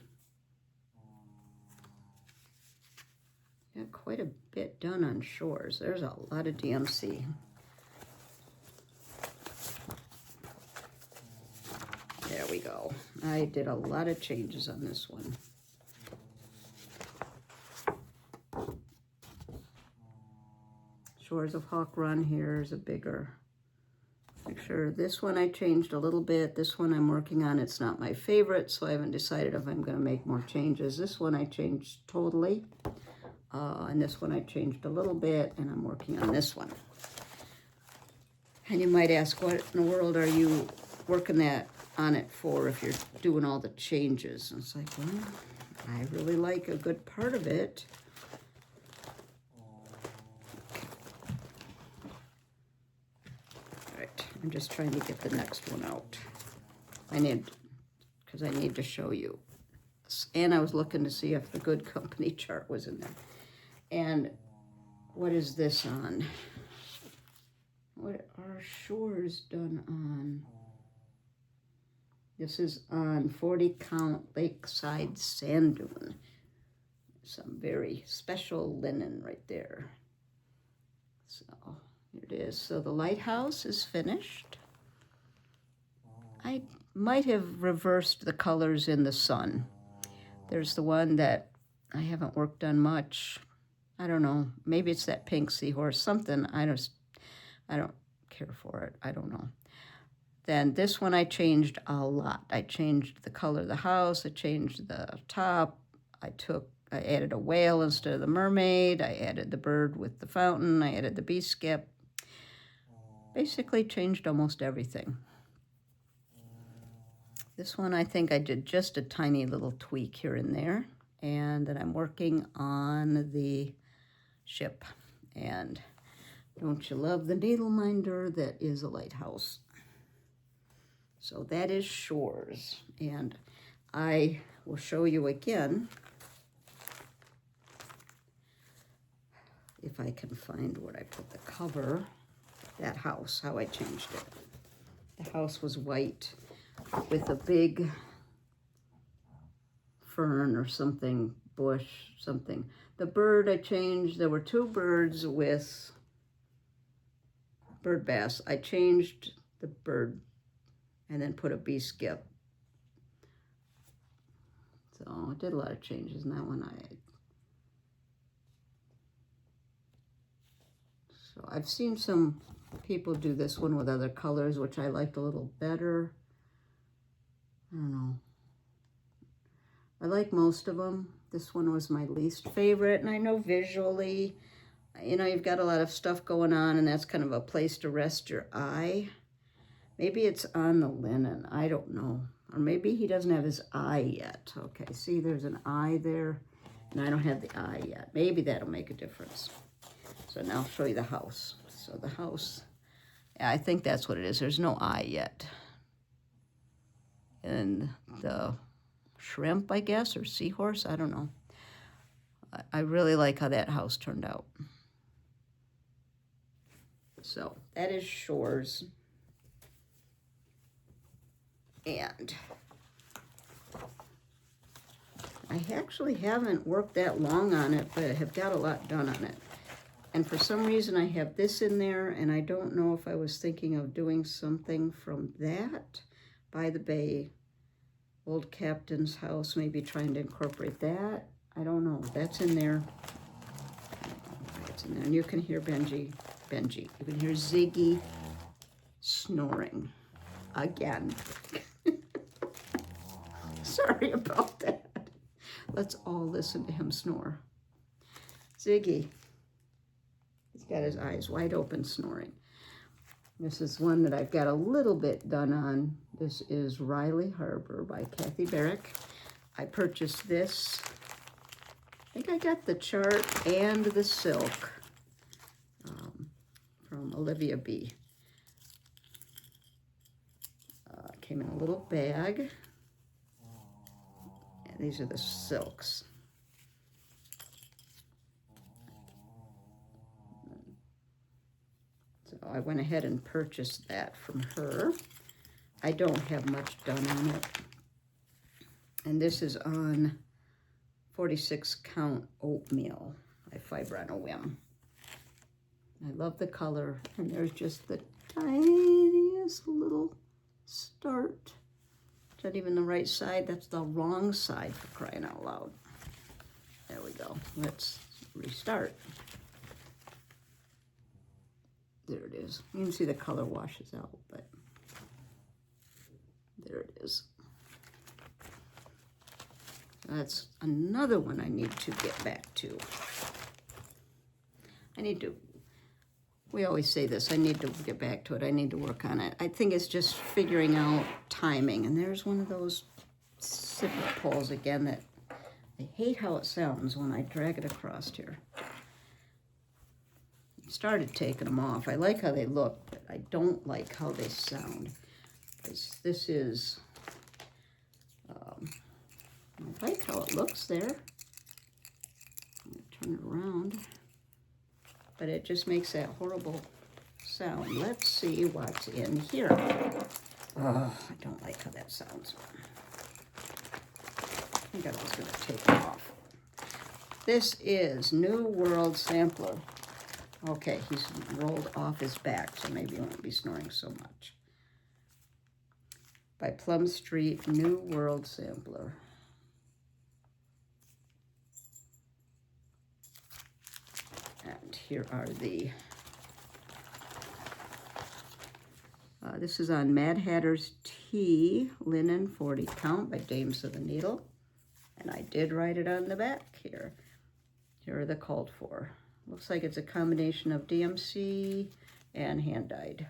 A: Got quite a bit done on Shores. There's a lot of DMC. There we go. I did a lot of changes on this one. Shores of Hawk Run, here's a bigger picture. This one I changed a little bit. This one I'm working on. It's not my favorite, so I haven't decided if I'm going to make more changes. This one I changed totally. And this one I changed a little bit, and I'm working on this one. And you might ask, what in the world are you working on it for if you're doing all the changes? And it's like, well, I really like a good part of it. All right, I'm just trying to get the next one out. Because I need to show you. And I was looking to see if the Good Company chart was in there. And what is this on? What are Shores done on? This is on 40 count Lakeside Sand Dune. Some very special linen right there. So here it is. So the lighthouse is finished. I might have reversed the colors in the sun. There's the one that I haven't worked on much. I don't know. Maybe it's that pink seahorse, something. I don't care for it. I don't know. Then this one I changed a lot. I changed the color of the house. I changed the top. I added a whale instead of the mermaid. I added the bird with the fountain. I added the bee skip. Basically changed almost everything. This one I think I did just a tiny little tweak here and there. And then I'm working on the ship. And don't you love the needle minder that is a lighthouse? So that is Shores. And I will show you again, if I can find where I put the cover, that house, how I changed it. The house was white with a big fern or something, bush, something. The bird I changed, there were 2 birds with bird bass. I changed the bird and then put a bee skip. So I did a lot of changes in that one. So I've seen some people do this one with other colors, which I liked a little better. I don't know. I like most of them. This one was my least favorite, and I know visually, you know, you've got a lot of stuff going on, and that's kind of a place to rest your eye. Maybe it's on the linen, I don't know. Or maybe he doesn't have his eye yet. Okay, see, there's an eye there, and I don't have the eye yet. Maybe that'll make a difference. So now I'll show you the house. So the house, yeah, I think that's what it is. There's no eye yet. And the shrimp, I guess, or seahorse, I don't know. I really like how that house turned out. So that is Shores. And I actually haven't worked that long on it, but I have got a lot done on it. And for some reason I have this in there, and I don't know if I was thinking of doing something from that, By the Bay, Old Captain's House, maybe trying to incorporate that. I don't know. That's in there. It's in there. And you can hear Benji. You can hear Ziggy snoring again. Sorry about that. Let's all listen to him snore. Ziggy. He's got his eyes wide open snoring. This is one that I've got a little bit done on. This is Riley Harbor by Kathy Barrick. I purchased this. I think I got the chart and the silk from Olivia B. Came in a little bag. And these are the silks. So I went ahead and purchased that from her. I don't have much done on it. And this is on 46 count oatmeal. I fiber on a whim. I love the color. And there's just the tiniest little start. Is that even the right side? That's the wrong side, for crying out loud. There we go. Let's restart. There it is. You can see the color washes out, but there it is. That's another one I need to get back to. We always say this, I need to get back to it. I need to work on it. I think it's just figuring out timing. And there's one of those zipper pulls again that I hate how it sounds when I drag it across here. I started taking them off. I like how they look, but I don't like how they sound. This is, I like how it looks there. I'm gonna turn it around. But it just makes that horrible sound. Let's see what's in here. Oh, I don't like how that sounds. I think I was gonna take it off. This is New World Sampler. Okay, he's rolled off his back, so maybe he won't be snoring so much. By Plum Street, New World Sampler. And here are the This is on Mad Hatter's Tea, linen 40 count by Dames of the Needle. And I did write it on the back here. Here are the called for. Looks like it's a combination of DMC and hand dyed,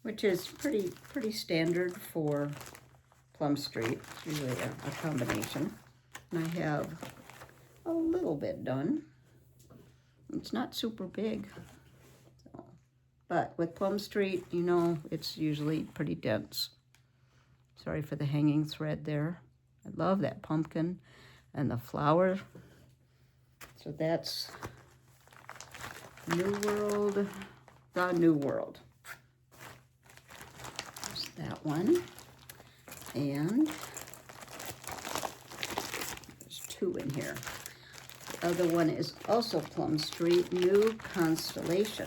A: which is pretty standard for Plum Street. It's usually a combination. And I have a little bit done. It's not super big. So, but with Plum Street, you know, it's usually pretty dense. Sorry for the hanging thread there. I love that pumpkin and the flower. So that's New World, the New World. There's that one. And there's two in here. The other one is also Plum Street, New Constellation.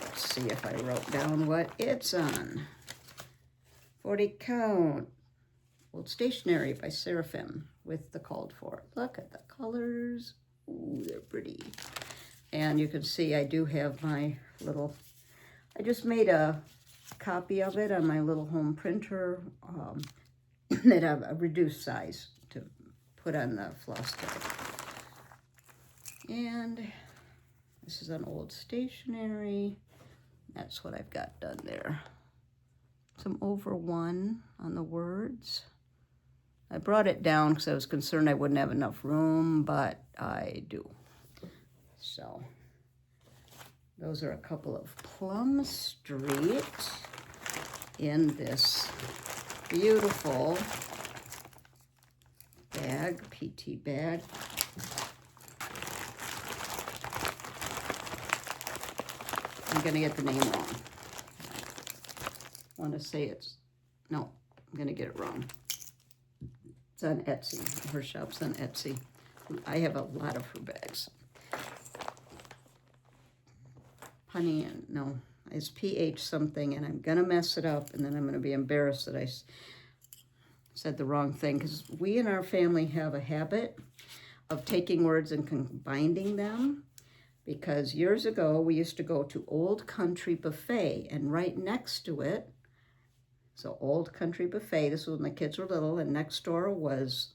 A: Let's see if I wrote down what it's on. 40 count. Old Stationery by Seraphim with the called for. Look at the colors. Ooh, they're pretty. And you can see I do have my little, I just made a copy of it on my little home printer that have a reduced size to put on the FlossTube. And this is an Old Stationery. That's what I've got done there. Some over one on the words. I brought it down because I was concerned I wouldn't have enough room, but I do. So those are a couple of Plum Street in this beautiful bag, PT bag. I'm gonna get the name wrong. I want to say it's, no, I'm gonna get it wrong. It's on Etsy. Her shop's on Etsy. I have a lot of her bags. Honey, and no, it's PH something, and I'm gonna mess it up, and then I'm gonna be embarrassed that I said the wrong thing, because we in our family have a habit of taking words and combining them, because years ago we used to go to Old Country Buffet, and right next to it, so Old Country Buffet, this was when the kids were little, and next door was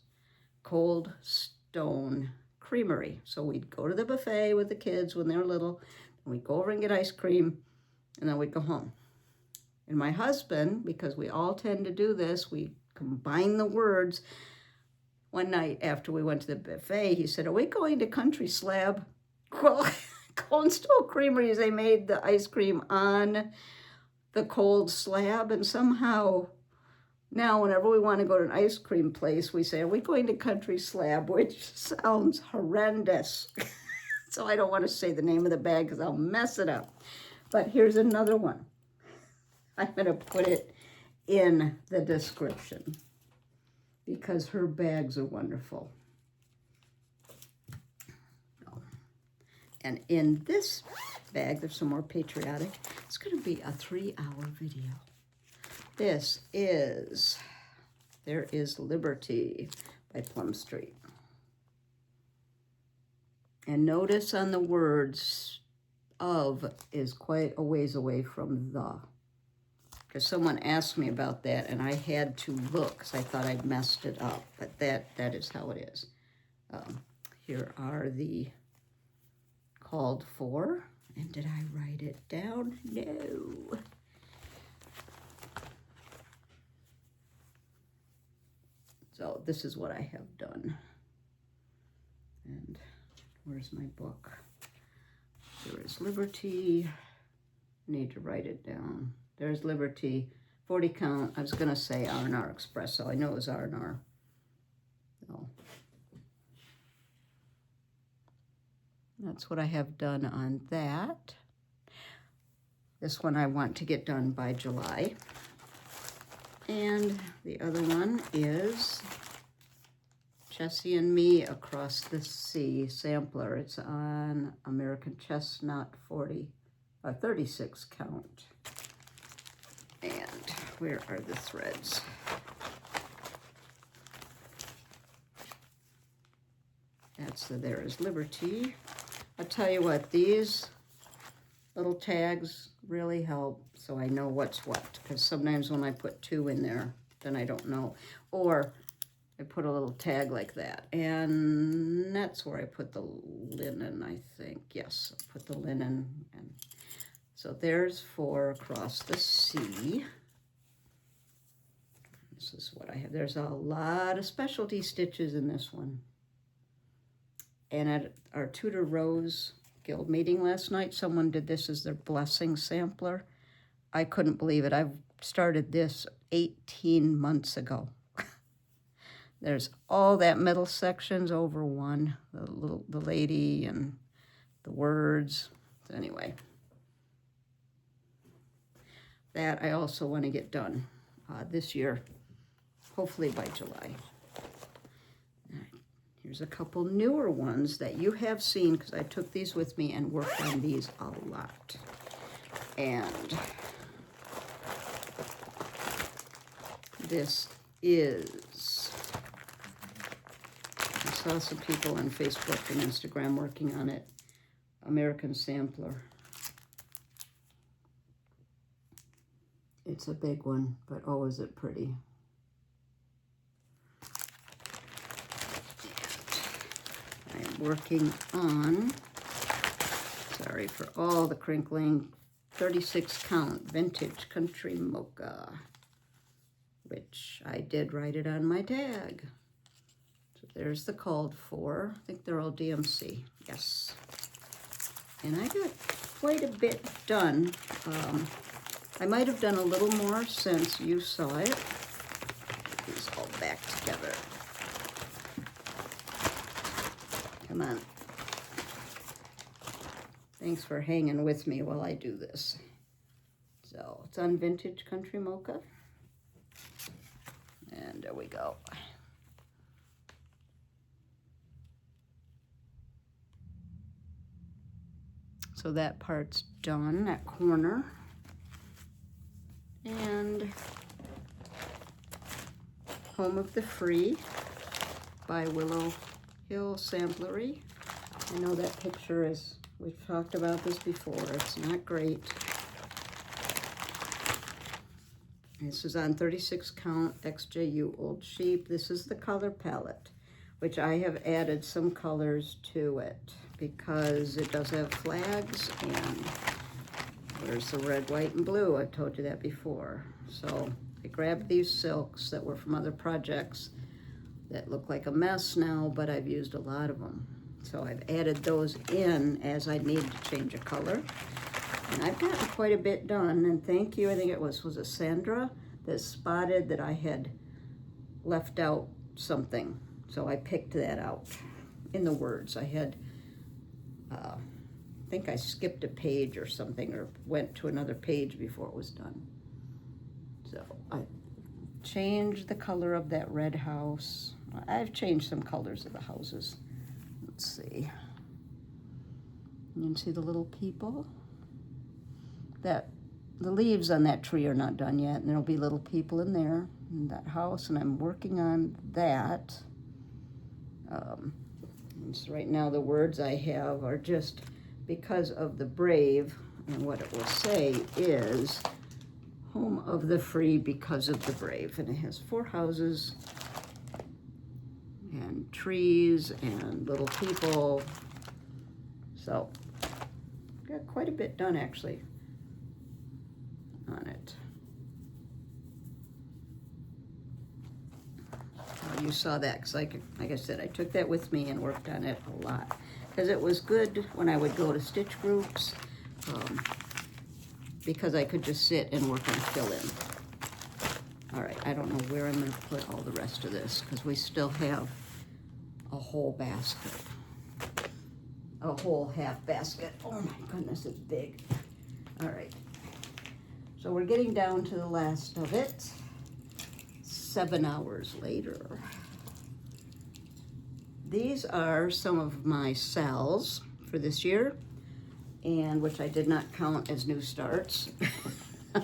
A: Cold Stone Creamery. So we'd go to the buffet with the kids when they were little, and we'd go over and get ice cream, and then we'd go home. And my husband, because we all tend to do this, we combine the words. One night after we went to the buffet, he said, "Are we going to Country Slab?" Well, Cold Stone Creamery, they made the ice cream on the cold slab, and somehow now whenever we want to go to an ice cream place, we say, "Are we going to Country Slab?" which sounds horrendous. So I don't want to say the name of the bag because I'll mess it up. But here's another one. I'm going to put it in the description because her bags are wonderful. And in this bag, there's some more Patriotic. It's going to be a 3-hour video. This is There Is Liberty by Plum Street. And notice on the words, of is quite a ways away from the. Because someone asked me about that, and I had to look because I thought I'd messed it up. But that is how it is. Here are the called for. And did I write it down? No. So this is what I have done. And where's my book? There is Liberty. Need to write it down. There's Liberty. 40 count. I was going to say R&R Express, so I know it was R&R. So that's what I have done on that. This one I want to get done by July. And the other one is Chessie and Me Across the Sea sampler. It's on American Chestnut 36 count. And where are the threads? That's the There Is Liberty. I'll tell you what, these little tags really help so I know what's what, because sometimes when I put 2 in there, then I don't know. Or I put a little tag like that, and that's where I put the linen, I think. Yes, I put the linen. And so there's 4 across the sea. This is what I have. There's a lot of specialty stitches in this one. And at our Tudor Rose Guild meeting last night, someone did this as their blessing sampler. I couldn't believe it. I've started this 18 months ago. There's all that middle section's over 1, the lady and the words. Anyway, that I also want to get done this year, hopefully by July. Here's a couple newer ones that you have seen, because I took these with me and worked on these a lot. And this is, I saw some people on Facebook and Instagram working on it, American Sampler. It's a big one, but oh, is it pretty. I'm working on, sorry for all the crinkling, 36 count vintage country mocha, which I did write it on my tag. So there's the called for. I think they're all DMC, yes. And I got quite a bit done. I might have done a little more since you saw it. Put these all back together. Come on. Thanks for hanging with me while I do this. So it's on Vintage Country Mocha. And there we go. So that part's done, that corner. And Home of the Free by Willow Hill Samplery. I know that picture is, we've talked about this before, it's not great. This is on 36 count XJU Old Sheep. This is the color palette, which I have added some colors to it because it does have flags, and there's the red, white, and blue. I've told you that before. So I grabbed these silks that were from other projects that look like a mess now, but I've used a lot of them. So I've added those in as I need to change a color. And I've gotten quite a bit done, and thank you. I think it was it Sandra that spotted that I had left out something. So I picked that out in the words. I had, I think I skipped a page or something, or went to another page before it was done. So I changed the color of that red house. I've changed some colors of the houses. Let's see. You can see the little people. That the leaves on that tree are not done yet, and there'll be little people in there in that house, and I'm working on that. So right now the words I have are just because of the brave, and what it will say is Home of the Free because of the brave, and it has 4 houses and trees and little people. So got quite a bit done actually on it. You saw that because like I said, I took that with me and worked on it a lot because it was good when I would go to stitch groups, because I could just sit and work on fill in. All right, I don't know where I'm going to put all the rest of this because we still have a whole basket, a whole half basket. Oh my goodness, it's big. All right, so we're getting down to the last of it. 7 hours later. These are some of my sales for this year, and which I did not count as new starts.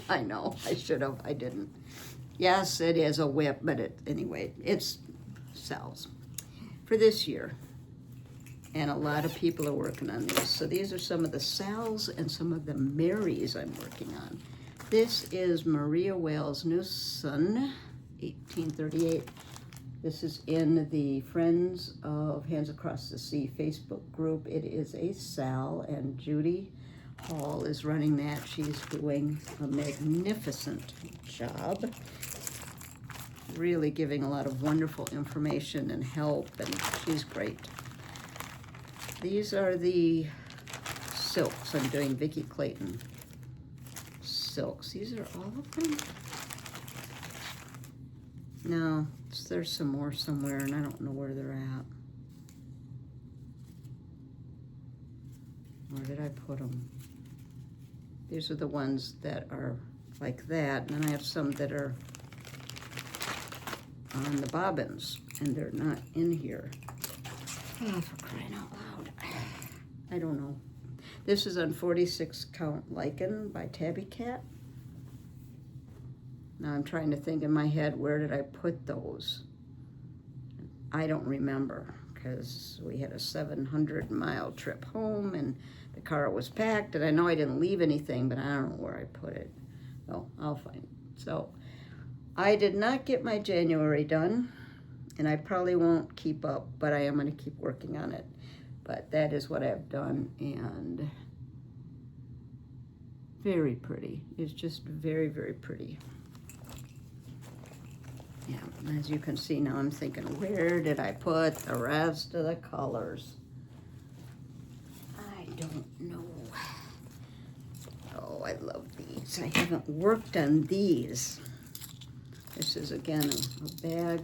A: I know, I should have, I didn't. Yes, it is a WIP, but anyway, it's sales for this year. And a lot of people are working on these. So these are some of the Sals and some of the Marys I'm working on. This is Maria Wales' new son, 1838. This is in the Friends of Hands Across the Sea Facebook group. It is a Sal, and Judy Hall is running that. She's doing a magnificent job. Really giving a lot of wonderful information and help, and she's great. These are the silks. I'm doing Vicki Clayton silks. These are all of them? No, there's some more somewhere, and I don't know where they're at. Where did I put them? These are the ones that are like that, and then I have some that are on the bobbins, and they're not in here. Oh, for crying out loud. I don't know. This is on 46 count lichen by Tabby Cat. Now I'm trying to think in my head, where did I put those? I don't remember, because we had a 700-mile trip home and the car was packed, and I know I didn't leave anything, but I don't know where I put it. Oh, I'll find it. So I did not get my January done, and I probably won't keep up, but I am going to keep working on it. But that is what I've done, and very pretty. It's just very, very pretty. Yeah, as you can see now, I'm thinking, where did I put the rest of the colors? I don't know. Oh, I love these. I haven't worked on these. This is, again, a bag.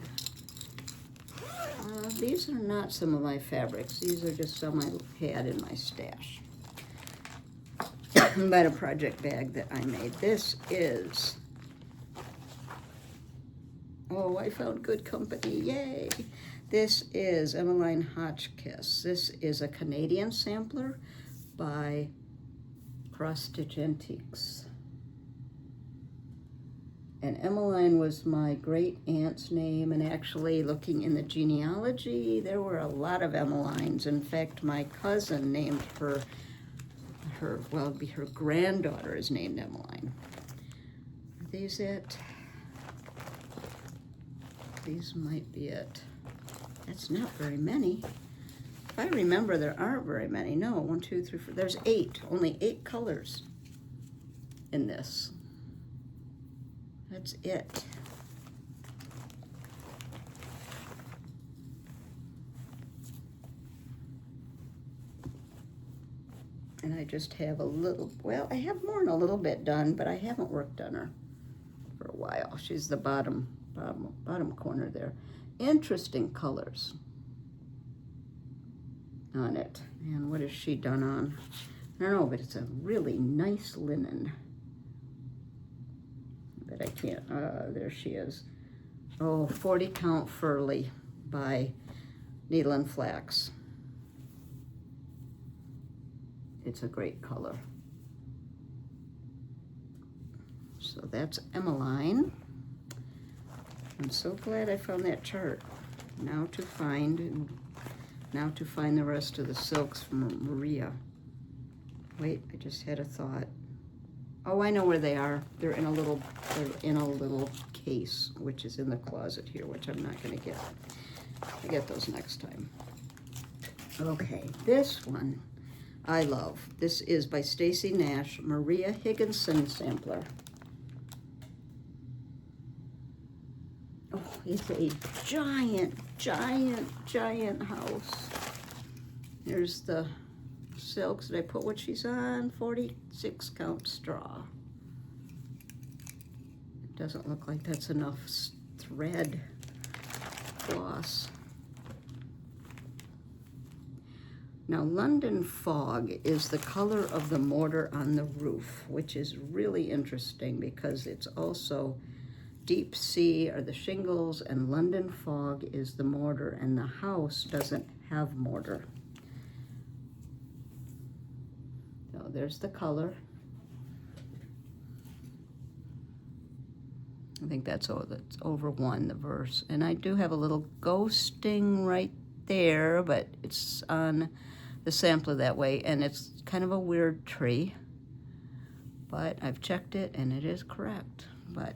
A: These are not some of my fabrics. These are just some I had in my stash. But a project bag that I made. This is, oh, I found good company, yay. This is Emiline Hotchkiss. This is a Canadian sampler by Cross Stitch Antiques. And Emiline was my great aunt's name, and actually looking in the genealogy, there were a lot of Emilines. In fact, my cousin named her, well, it'd be her granddaughter is named Emiline. Are these it? These might be it. That's not very many. If I remember, there aren't very many. No, 1, 2, 3, 4. There's 8. Only 8 colors in this. That's it. And I just have a little, well, I have more than a little bit done, but I haven't worked on her for a while. She's the bottom corner there. Interesting colors on it. And what is she done on? I don't know, but it's a really nice linen. But I can't, there she is. Oh, 40 count Furley by Needle and Flax. It's a great color. So that's Emiline. I'm so glad I found that chart. Now to find the rest of the silks from Maria. Wait, I just had a thought. Oh, I know where they are. They're in a little case, which is in the closet here, which I'm not gonna get. I'll get those next time. Okay, this one I love. This is by Stacy Nash, Maria Higginson sampler. Oh, it's a giant, giant, giant house. There's the silks. Did I put what she's on? 46 count straw. It doesn't look like that's enough thread floss. Now, London Fog is the color of the mortar on the roof, which is really interesting because it's also Deep Sea are the shingles and London Fog is the mortar, and the house doesn't have mortar. So there's the color. I think that's over 1, the verse. And I do have a little ghosting right there, but it's on the sampler that way, and it's kind of a weird tree, but I've checked it and it is correct. But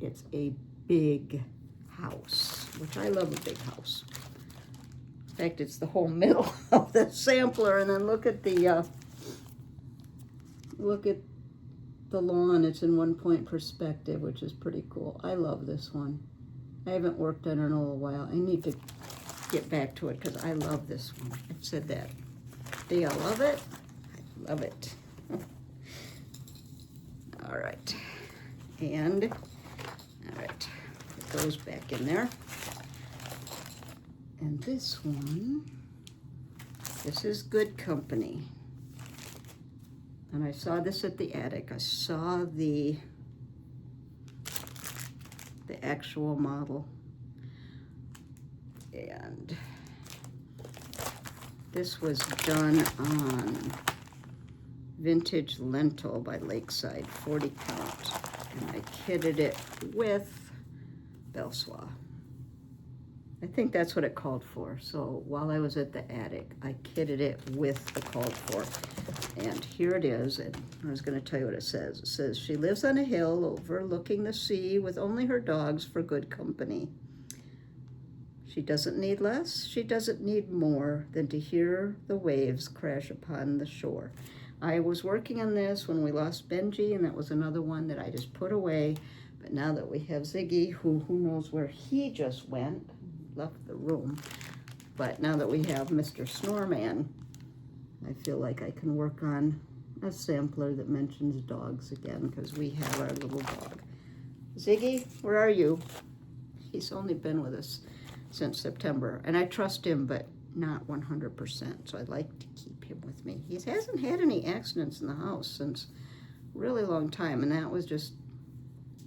A: it's a big house, which I love a big house. In fact, it's the whole middle of the sampler, and then look at the lawn. It's in 1-point perspective, which is pretty cool. I love this one. I haven't worked on it in a little while. I need to get back to it because I love this one. I said that. Do you love it? I love it. All right. And, all right, put those back in there. And this one, this is Good Company. And I saw this at the attic. I saw the actual model. And this was done on vintage lentil by Lakeside, 40 count. And I kitted it with Belsois. I think that's what it called for. So while I was at the attic, I kitted it with the called for. And here it is, and I was going to tell you what it says. It says, she lives on a hill overlooking the sea with only her dogs for good company. She doesn't need less, she doesn't need more than to hear the waves crash upon the shore. I was working on this when we lost Benji, and that was another one that I just put away. But now that we have Ziggy, who knows where he just went, left the room. But now that we have Mr. Snoreman, I feel like I can work on a sampler that mentions dogs again, because we have our little dog. Ziggy, where are you? He's only been with us since September, and I trust him, but not 100%, so I'd like to keep him with me. He hasn't had any accidents in the house since a really long time, and that was just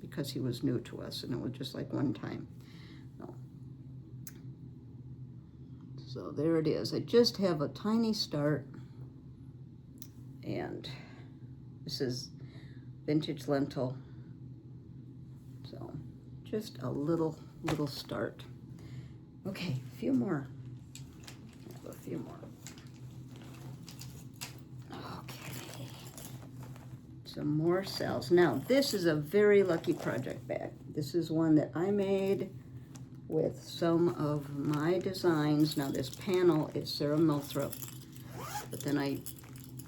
A: because he was new to us, and it was just like one time. No. So there it is. I just have a tiny start, and this is vintage lentil. So just a little start. Okay, a few more. I have a few more. Okay. Some more cells. Now, this is a very lucky project bag. This is one that I made with some of my designs. Now, this panel is Sarah Milthrop, but then I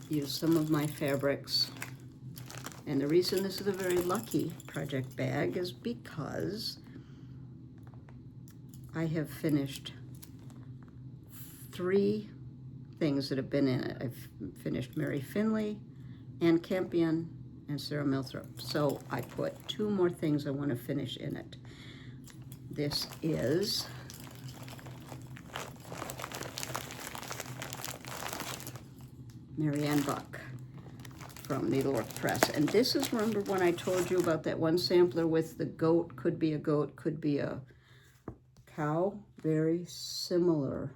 A: used some of my fabrics. And the reason this is a very lucky project bag is because I have finished 3 things that have been in it. I've finished Mary Finley, Ann Campion, and Sarah Milthrop. So I put 2 more things I want to finish in it. This is Maryanne Buck from Needlework Press. And this is, remember when I told you about that one sampler with the goat, could be a goat, could be a cow? Very similar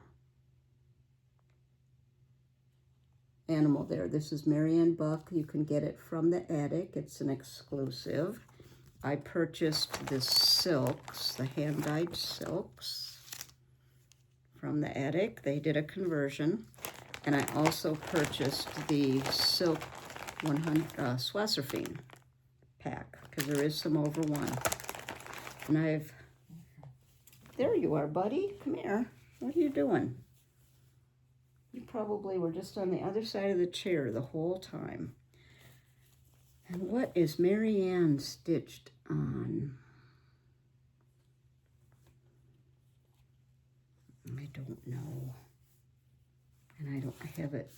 A: animal there. This is Maryanne Buck. You can get it from the attic. It's an exclusive. I purchased the silks, the hand-dyed silks from the attic. They did a conversion. And I also purchased the silk 100 Swasserfine pack, because there is some over one. And there you are, buddy. Come here. What are you doing? You probably were just on the other side of the chair the whole time. And what is Maryanne stitched on? I don't know. And I don't have it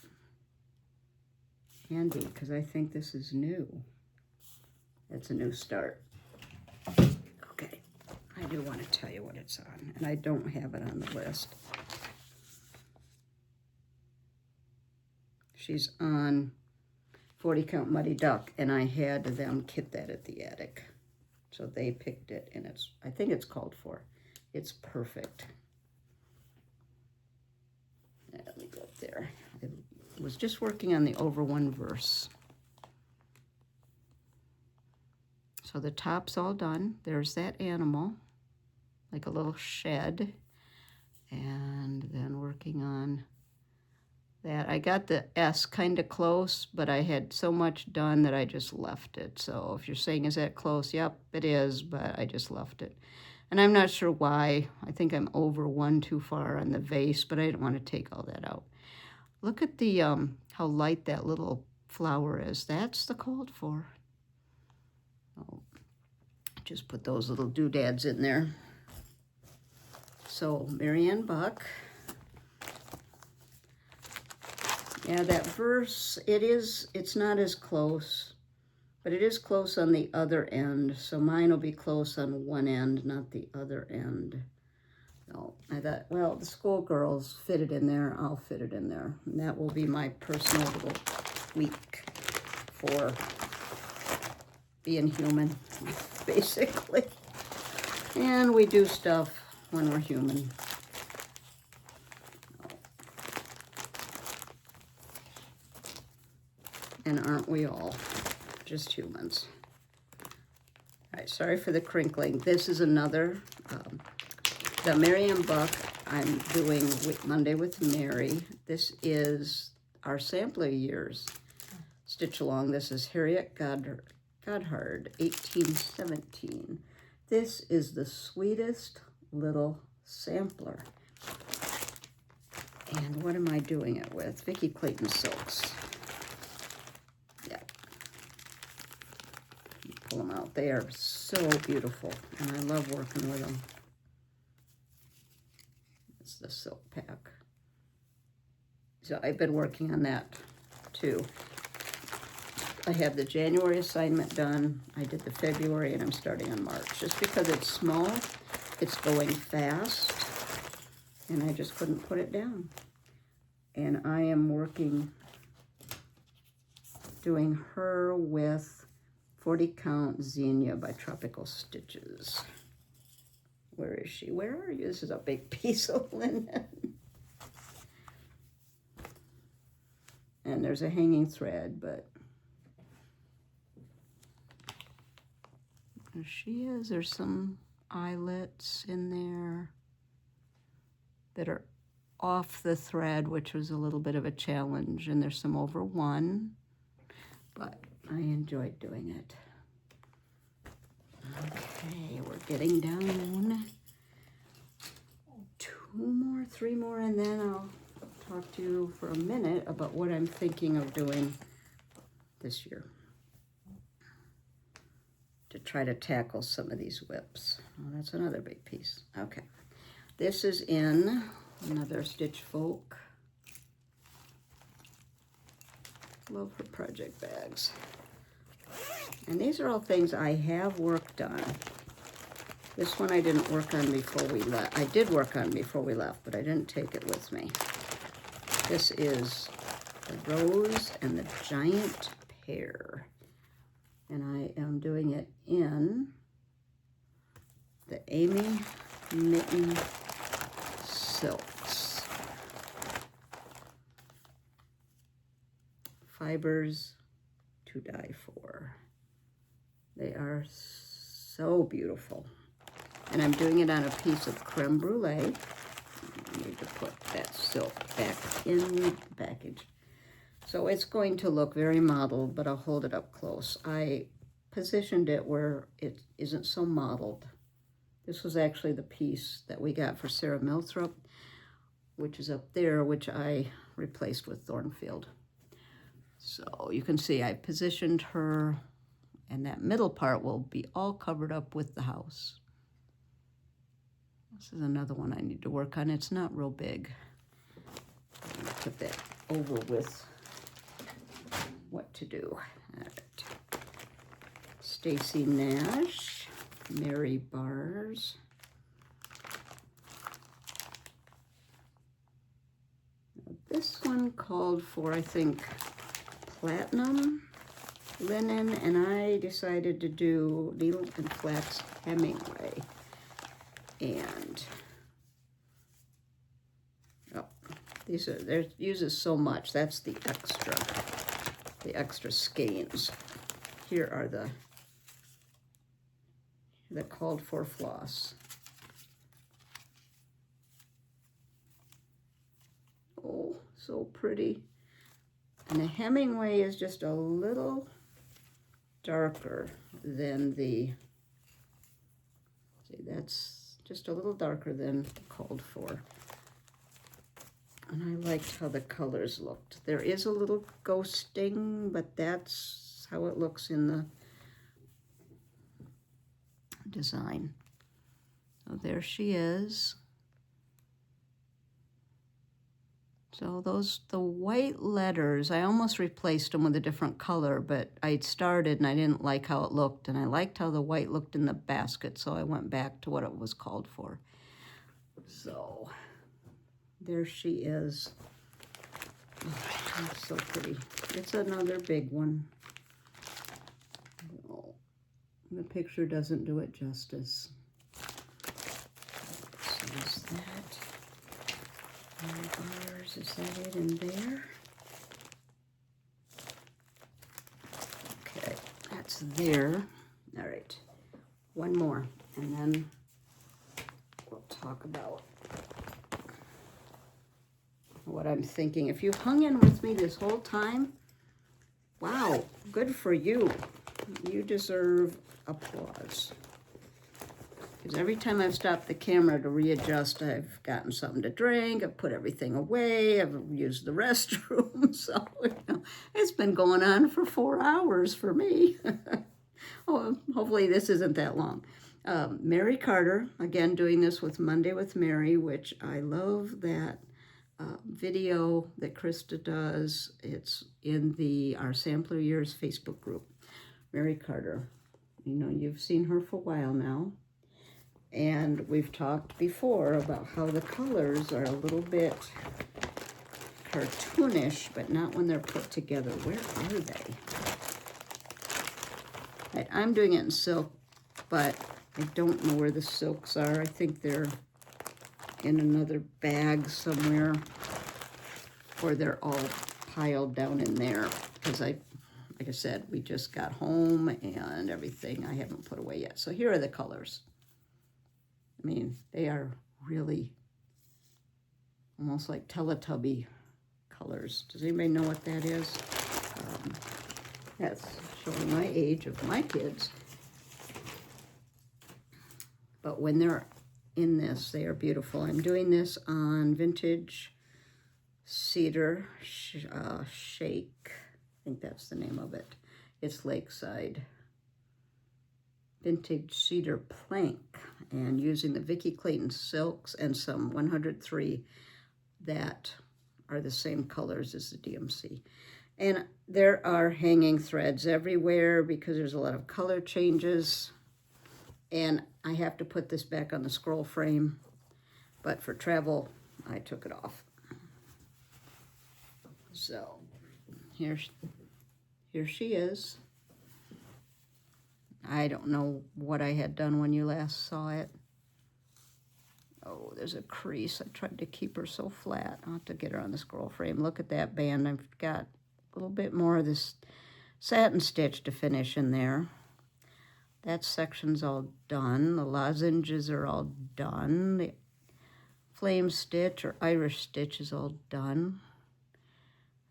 A: handy because I think this is new. It's a new start. Okay, I do want to tell you what it's on, and I don't have it on the list. She's on 40 count Muddy Duck, and I had them kit that at the attic. So they picked it, and I think it's called for. It's perfect. Let me go up there. I was just working on the over one verse. So the top's all done. There's that animal, like a little shed. And then working on that. I got the S kind of close, but I had so much done that I just left it. So if you're saying, is that close? Yep, it is, but I just left it. And I'm not sure why. I think I'm over one too far on the vase, but I didn't want to take all that out. Look at the how light that little flower is. That's the called for. Oh, just put those little doodads in there. So Maryanne Buck. Yeah, that verse, it's not as close, but it is close on the other end. So mine will be close on one end, not the other end. So I thought, well, the schoolgirls fit it in there, I'll fit it in there. And that will be my personal little tweak for being human, basically. And we do stuff when we're human. And aren't we all just humans? All right, sorry for the crinkling. This is another, the Maryanne Buck I'm doing Monday with Mary. This is our sampler years stitch along. This is Harriet Godhard, 1817. This is the sweetest little sampler. And what am I doing it with? Vicki Clayton Silks. Pull them out. They are so beautiful, and I love working with them. It's the silk pack. So I've been working on that too. I have the January assignment done. I did the February, and I'm starting on March. Just because it's small, it's going fast, and I just couldn't put it down. And I am working, doing her with 40 count Xenia by Tropical Stitches. Where is she? Where are you? This is a big piece of linen. And there's a hanging thread, but there she is. There's some eyelets in there that are off the thread, which was a little bit of a challenge. And there's some over one, but I enjoyed doing it. Okay, we're getting down. 2 more, 3 more, and then I'll talk to you for a minute about what I'm thinking of doing this year to try to tackle some of these whips. Oh, that's another big piece. Okay, this is in another Stitch Folk. Love her project bags. And these are all things I have worked on. This one I didn't work on before we left. I did work on before we left, but I didn't take it with me. This is the Rose and the Giant Pear. And I am doing it in the Amy Mitten Silks. Fibers to die for. They are so beautiful. And I'm doing it on a piece of creme brulee. I need to put that silk back in the package. So it's going to look very mottled, but I'll hold it up close. I positioned it where it isn't so mottled. This was actually the piece that we got for Sarah Milthrop, which is up there, which I replaced with Thornfield. So you can see I positioned her, and that middle part will be all covered up with the house. This is another one I need to work on. It's not real big. I'm gonna put that over with what to do. All right. Stacy Nash, Mary Bars. This one called for, I think, platinum linen, and I decided to do Needle and Flax Hemingway. And oh, these are, there uses so much. That's the extra skeins. Here are the called for floss. So pretty. And the Hemingway is just a little darker than the, see, that's just a little darker than called for. And I liked how the colors looked. There is a little ghosting, but that's how it looks in the design. So there she is. So the white letters, I almost replaced them with a different color, but I started and I didn't like how it looked, and I liked how the white looked in the basket, so I went back to what it was called for. So there she is. Oh, that's so pretty. It's another big one. Oh, the picture doesn't do it justice. So is that? Bars, is that it in there? Okay, that's there. All right, one more, and then we'll talk about what I'm thinking. If you've hung in with me this whole time, wow, good for you. You deserve applause. Because every time I've stopped the camera to readjust, I've gotten something to drink, I've put everything away, I've used the restroom, so you know, it's been going on for 4 hours for me. Oh, hopefully this isn't that long. Mary Carter, again doing this with Monday with Mary, which I love that video that Krista does. It's in our Sampler Years Facebook group. Mary Carter, you know, you've seen her for a while now. And we've talked before about how the colors are a little bit cartoonish, but not when they're put together. Where are they? Right, I'm doing it in silk, but I don't know where the silks are. I think they're in another bag somewhere, or they're all piled down in there, because like I said, we just got home and everything I haven't put away yet. So here are the colors. I mean, they are really almost like Teletubby colors. Does anybody know what that is? That's showing my age of my kids. But when they're in this, they are beautiful. I'm doing this on vintage cedar shake. I think that's the name of it. It's Lakeside. Vintage cedar plank, and using the Vicky Clayton silks and some 103 that are the same colors as the DMC. And there are hanging threads everywhere because there's a lot of color changes, and I have to put this back on the scroll frame, but for travel I took it off. So here she is. I don't know what I had done when you last saw it. Oh, there's a crease. I tried to keep her so flat. I'll have to get her on the scroll frame. Look at that band. I've got a little bit more of this satin stitch to finish in there. That section's all done. The lozenges are all done. The flame stitch or Irish stitch is all done.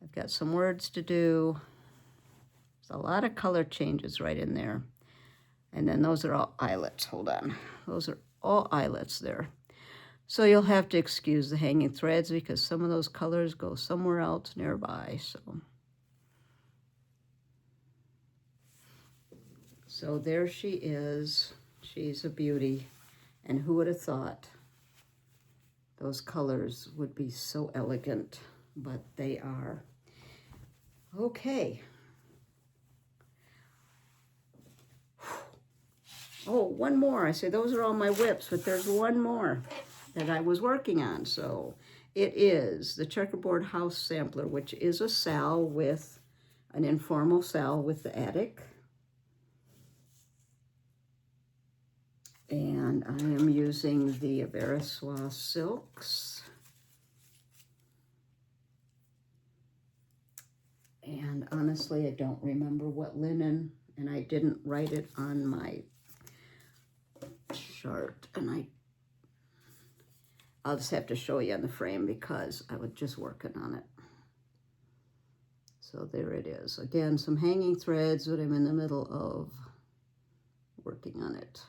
A: I've got some words to do. There's a lot of color changes right in there. And then those are all eyelets. Hold on. Those are all eyelets there. So you'll have to excuse the hanging threads because some of those colors go somewhere else nearby. So there she is. She's a beauty. And who would have thought those colors would be so elegant, but they are. Okay. Oh, one more. I say those are all my WIPs, but there's one more that I was working on. So it is the Checkerboard House Sampler, which is a sal with an informal sal with the Attic. And I am using the Aversois silks. And honestly, I don't remember what linen, and I didn't write it on my chart, and I'll just have to show you on the frame because I was just working on it. So there it is. Again, some hanging threads, but I'm in the middle of working on it.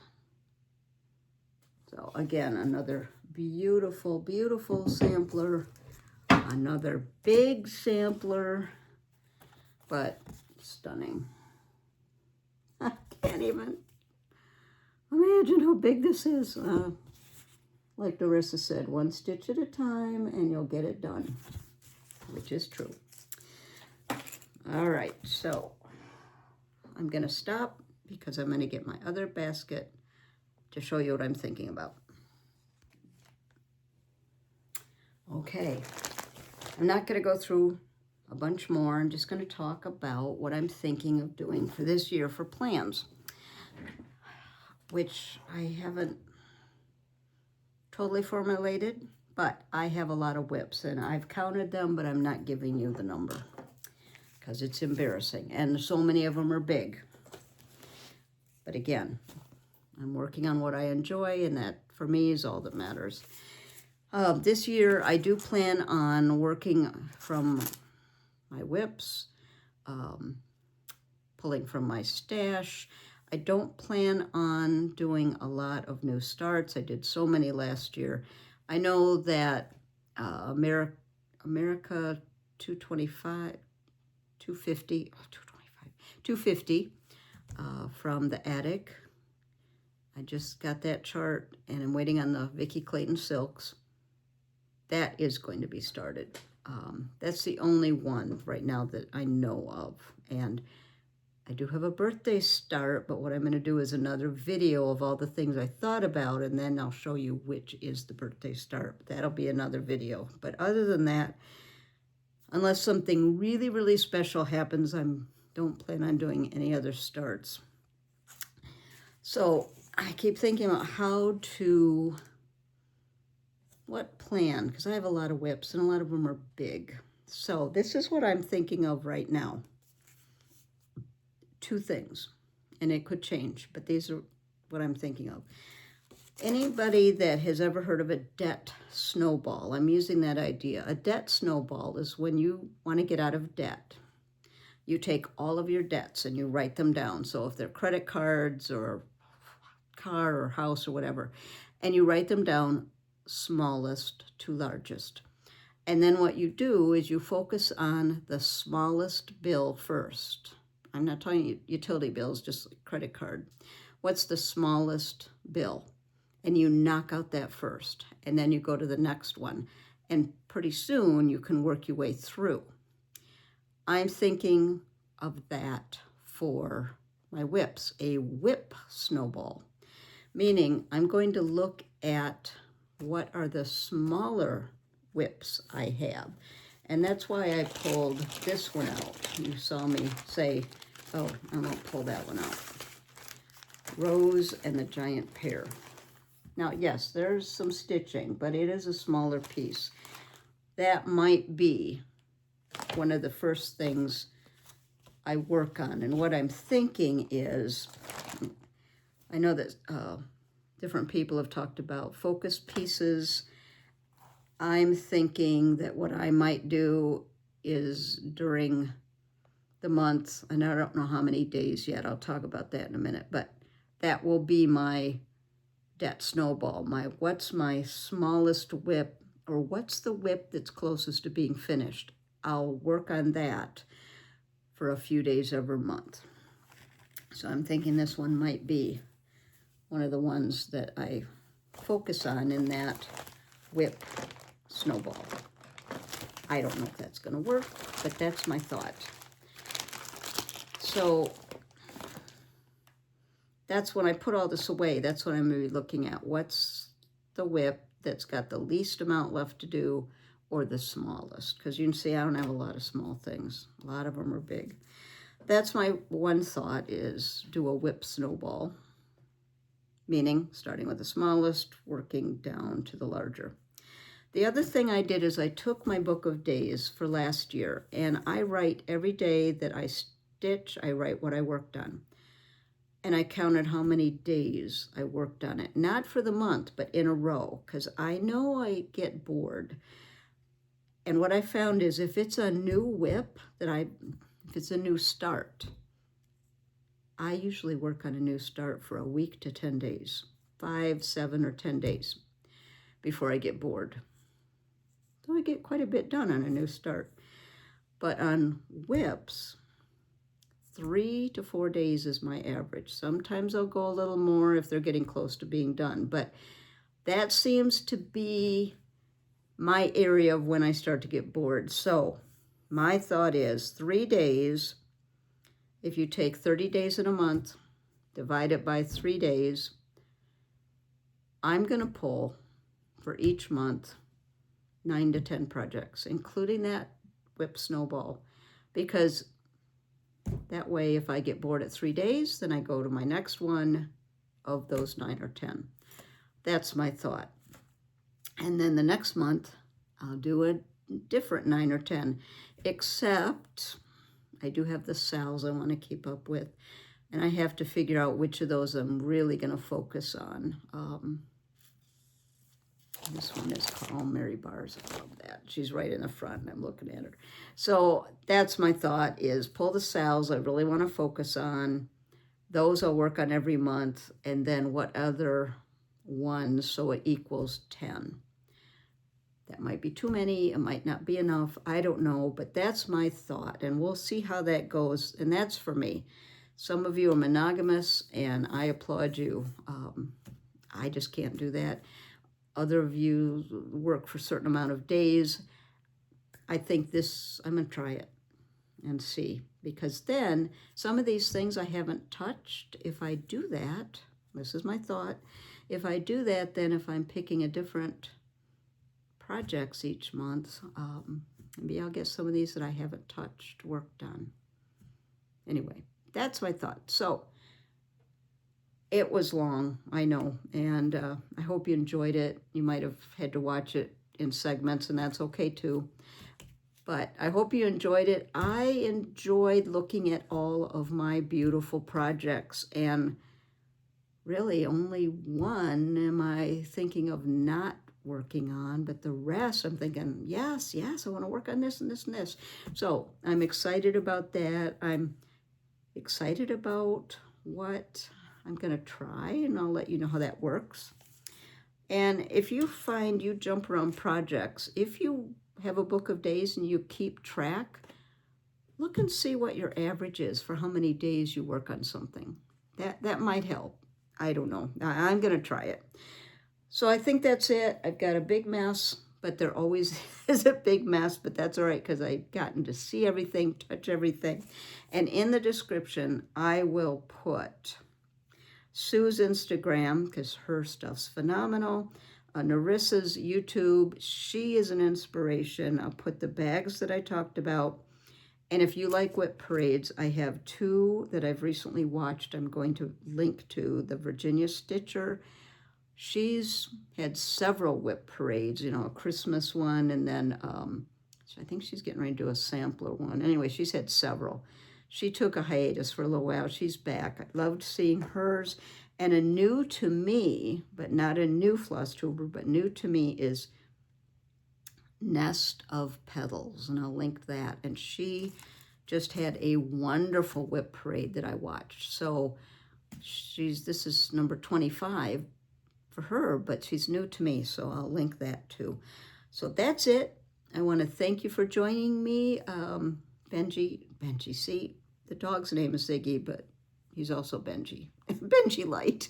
A: So again, another beautiful, beautiful sampler. Another big sampler, but stunning. I can't even imagine how big this is. Like Dorcas said, one stitch at a time and you'll get it done, which is true. All right, so I'm gonna stop because I'm gonna get my other basket to show you what I'm thinking about. Okay, I'm not gonna go through a bunch more. I'm just gonna talk about what I'm thinking of doing for this year for plans, which I haven't totally formulated, but I have a lot of WIPs and I've counted them, but I'm not giving you the number because it's embarrassing. And so many of them are big. But again, I'm working on what I enjoy, and that for me is all that matters. This year, I do plan on working from my WIPs, pulling from my stash. I don't plan on doing a lot of new starts. I did so many last year. I know that America 225, 250, oh, 225, 250 from the Attic. I just got that chart and I'm waiting on the Vicky Clayton silks. That is going to be started. That's the only one right now that I know of. And I do have a birthday start, but what I'm going to do is another video of all the things I thought about, and then I'll show you which is the birthday start. That'll be another video. But other than that, unless something really, really special happens, I don't plan on doing any other starts. So I keep thinking about what plan, because I have a lot of WIPs and a lot of them are big. So this is what I'm thinking of right now. Two things, and it could change, but these are what I'm thinking of. Anybody that has ever heard of a debt snowball, I'm using that idea. A debt snowball is when you want to get out of debt. You take all of your debts and you write them down. So if they're credit cards or car or house or whatever, and you write them down smallest to largest. And then what you do is you focus on the smallest bill first. I'm not talking utility bills, just like credit card. What's the smallest bill? And you knock out that first, and then you go to the next one. And pretty soon you can work your way through. I'm thinking of that for my WIPs, a WIP snowball, meaning I'm going to look at what are the smaller WIPs I have. And that's why I pulled this one out. You saw me say, oh, I won't pull that one out. Rose and the giant pear. Now, yes, there's some stitching, but it is a smaller piece. That might be one of the first things I work on. And what I'm thinking is, I know that different people have talked about focus pieces. I'm thinking that what I might do is during the month, and I don't know how many days yet, I'll talk about that in a minute, but that will be my debt snowball. What's my smallest WIP, or what's the WIP that's closest to being finished? I'll work on that for a few days every month. So I'm thinking this one might be one of the ones that I focus on in that WIP snowball. I don't know if that's going to work, but that's my thought. So that's when I put all this away. That's what I'm going to be looking at. What's the WIP that's got the least amount left to do, or the smallest? Because you can see I don't have a lot of small things. A lot of them are big. That's my one thought, is do a WIP snowball, meaning starting with the smallest, working down to the larger. The other thing I did is I took my book of days for last year, and I write every day that I stitch, I write what I worked on. And I counted how many days I worked on it. Not for the month, but in a row, because I know I get bored. And what I found is if it's a new WIP if it's a new start, I usually work on a new start for a week to 10 days, 5, 7, or 10 days before I get bored. So I get quite a bit done on a new start. But on WIPs, 3 to 4 days is my average. Sometimes I'll go a little more if they're getting close to being done, but that seems to be my area of when I start to get bored. So my thought is 3 days. If you take 30 days in a month, divide it by 3 days, I'm going to pull for each month 9 to 10 projects, including that WIP snowball, because that way if I get bored at 3 days, then I go to my next one of those 9 or 10. That's my thought. And then the next month, I'll do a different 9 or 10, except I do have the sales I want to keep up with, and I have to figure out which of those I'm really going to focus on. This one is called Mary Bars. I love that. She's right in the front, and I'm looking at her. So that's my thought, is pull the sales I really want to focus on. Those I'll work on every month, and then what other ones, so it equals 10. That might be too many, it might not be enough, I don't know, but that's my thought, and we'll see how that goes, and that's for me. Some of you are monogamous, and I applaud you. I just can't do that. Other of you work for a certain amount of days. I think this, I'm going to try it and see, because then some of these things I haven't touched. If I do that, this is my thought, if I do that, then if I'm picking a different projects each month, maybe I'll get some of these that I haven't touched work done. Anyway, that's my thought. So it was long, I know, and I hope you enjoyed it. You might have had to watch it in segments, and that's okay too. But I hope you enjoyed it. I enjoyed looking at all of my beautiful projects, and really only one am I thinking of not working on, but the rest I'm thinking, yes, I want to work on this and this and this. So I'm excited about that. I'm excited about what I'm going to try, and I'll let you know how that works. And if you find you jump around projects, if you have a book of days and you keep track, look and see what your average is for how many days you work on something. That might help. I don't know. I'm going to try it. So I think that's it. I've got a big mess, but there always is a big mess, but that's all right, because I've gotten to see everything, touch everything. And in the description, I will put Sue's Instagram, because her stuff's phenomenal. Narissa's YouTube, she is an inspiration. I'll put the bags that I talked about. And if you like WIP parades, I have 2 that I've recently watched. I'm going to link to the Virginia Stitcher. She's had several WIP parades, you know, a Christmas one, and then I think she's getting ready to do a sampler one. Anyway, she's had several. She took a hiatus for a little while. She's back. I loved seeing hers. And a new to me, but not a new FlossTuber, but new to me is Nest of Petals, and I'll link that. And she just had a wonderful WIP parade that I watched. So this is number 25 for her, but she's new to me, so I'll link that too. So that's it. I want to thank you for joining me. Benji, see, the dog's name is Ziggy, but he's also Benji. Benji Light.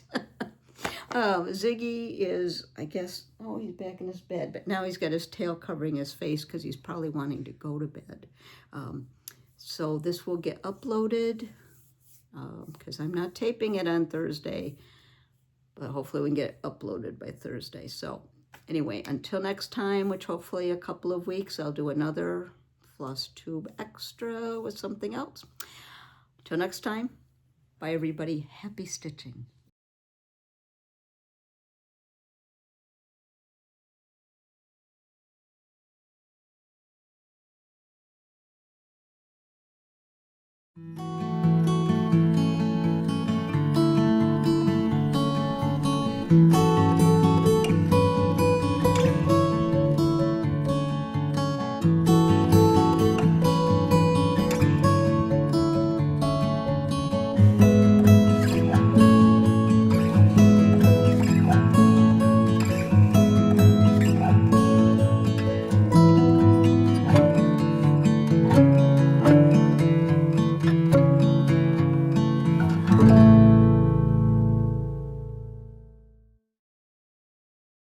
A: Ziggy is, I guess, oh, he's back in his bed, but now he's got his tail covering his face because he's probably wanting to go to bed. So this will get uploaded because I'm not taping it on Thursday, but hopefully we can get it uploaded by Thursday. So anyway, until next time, which hopefully a couple of weeks, I'll do another FlossTube extra with something else. Until next time, bye everybody. Happy stitching.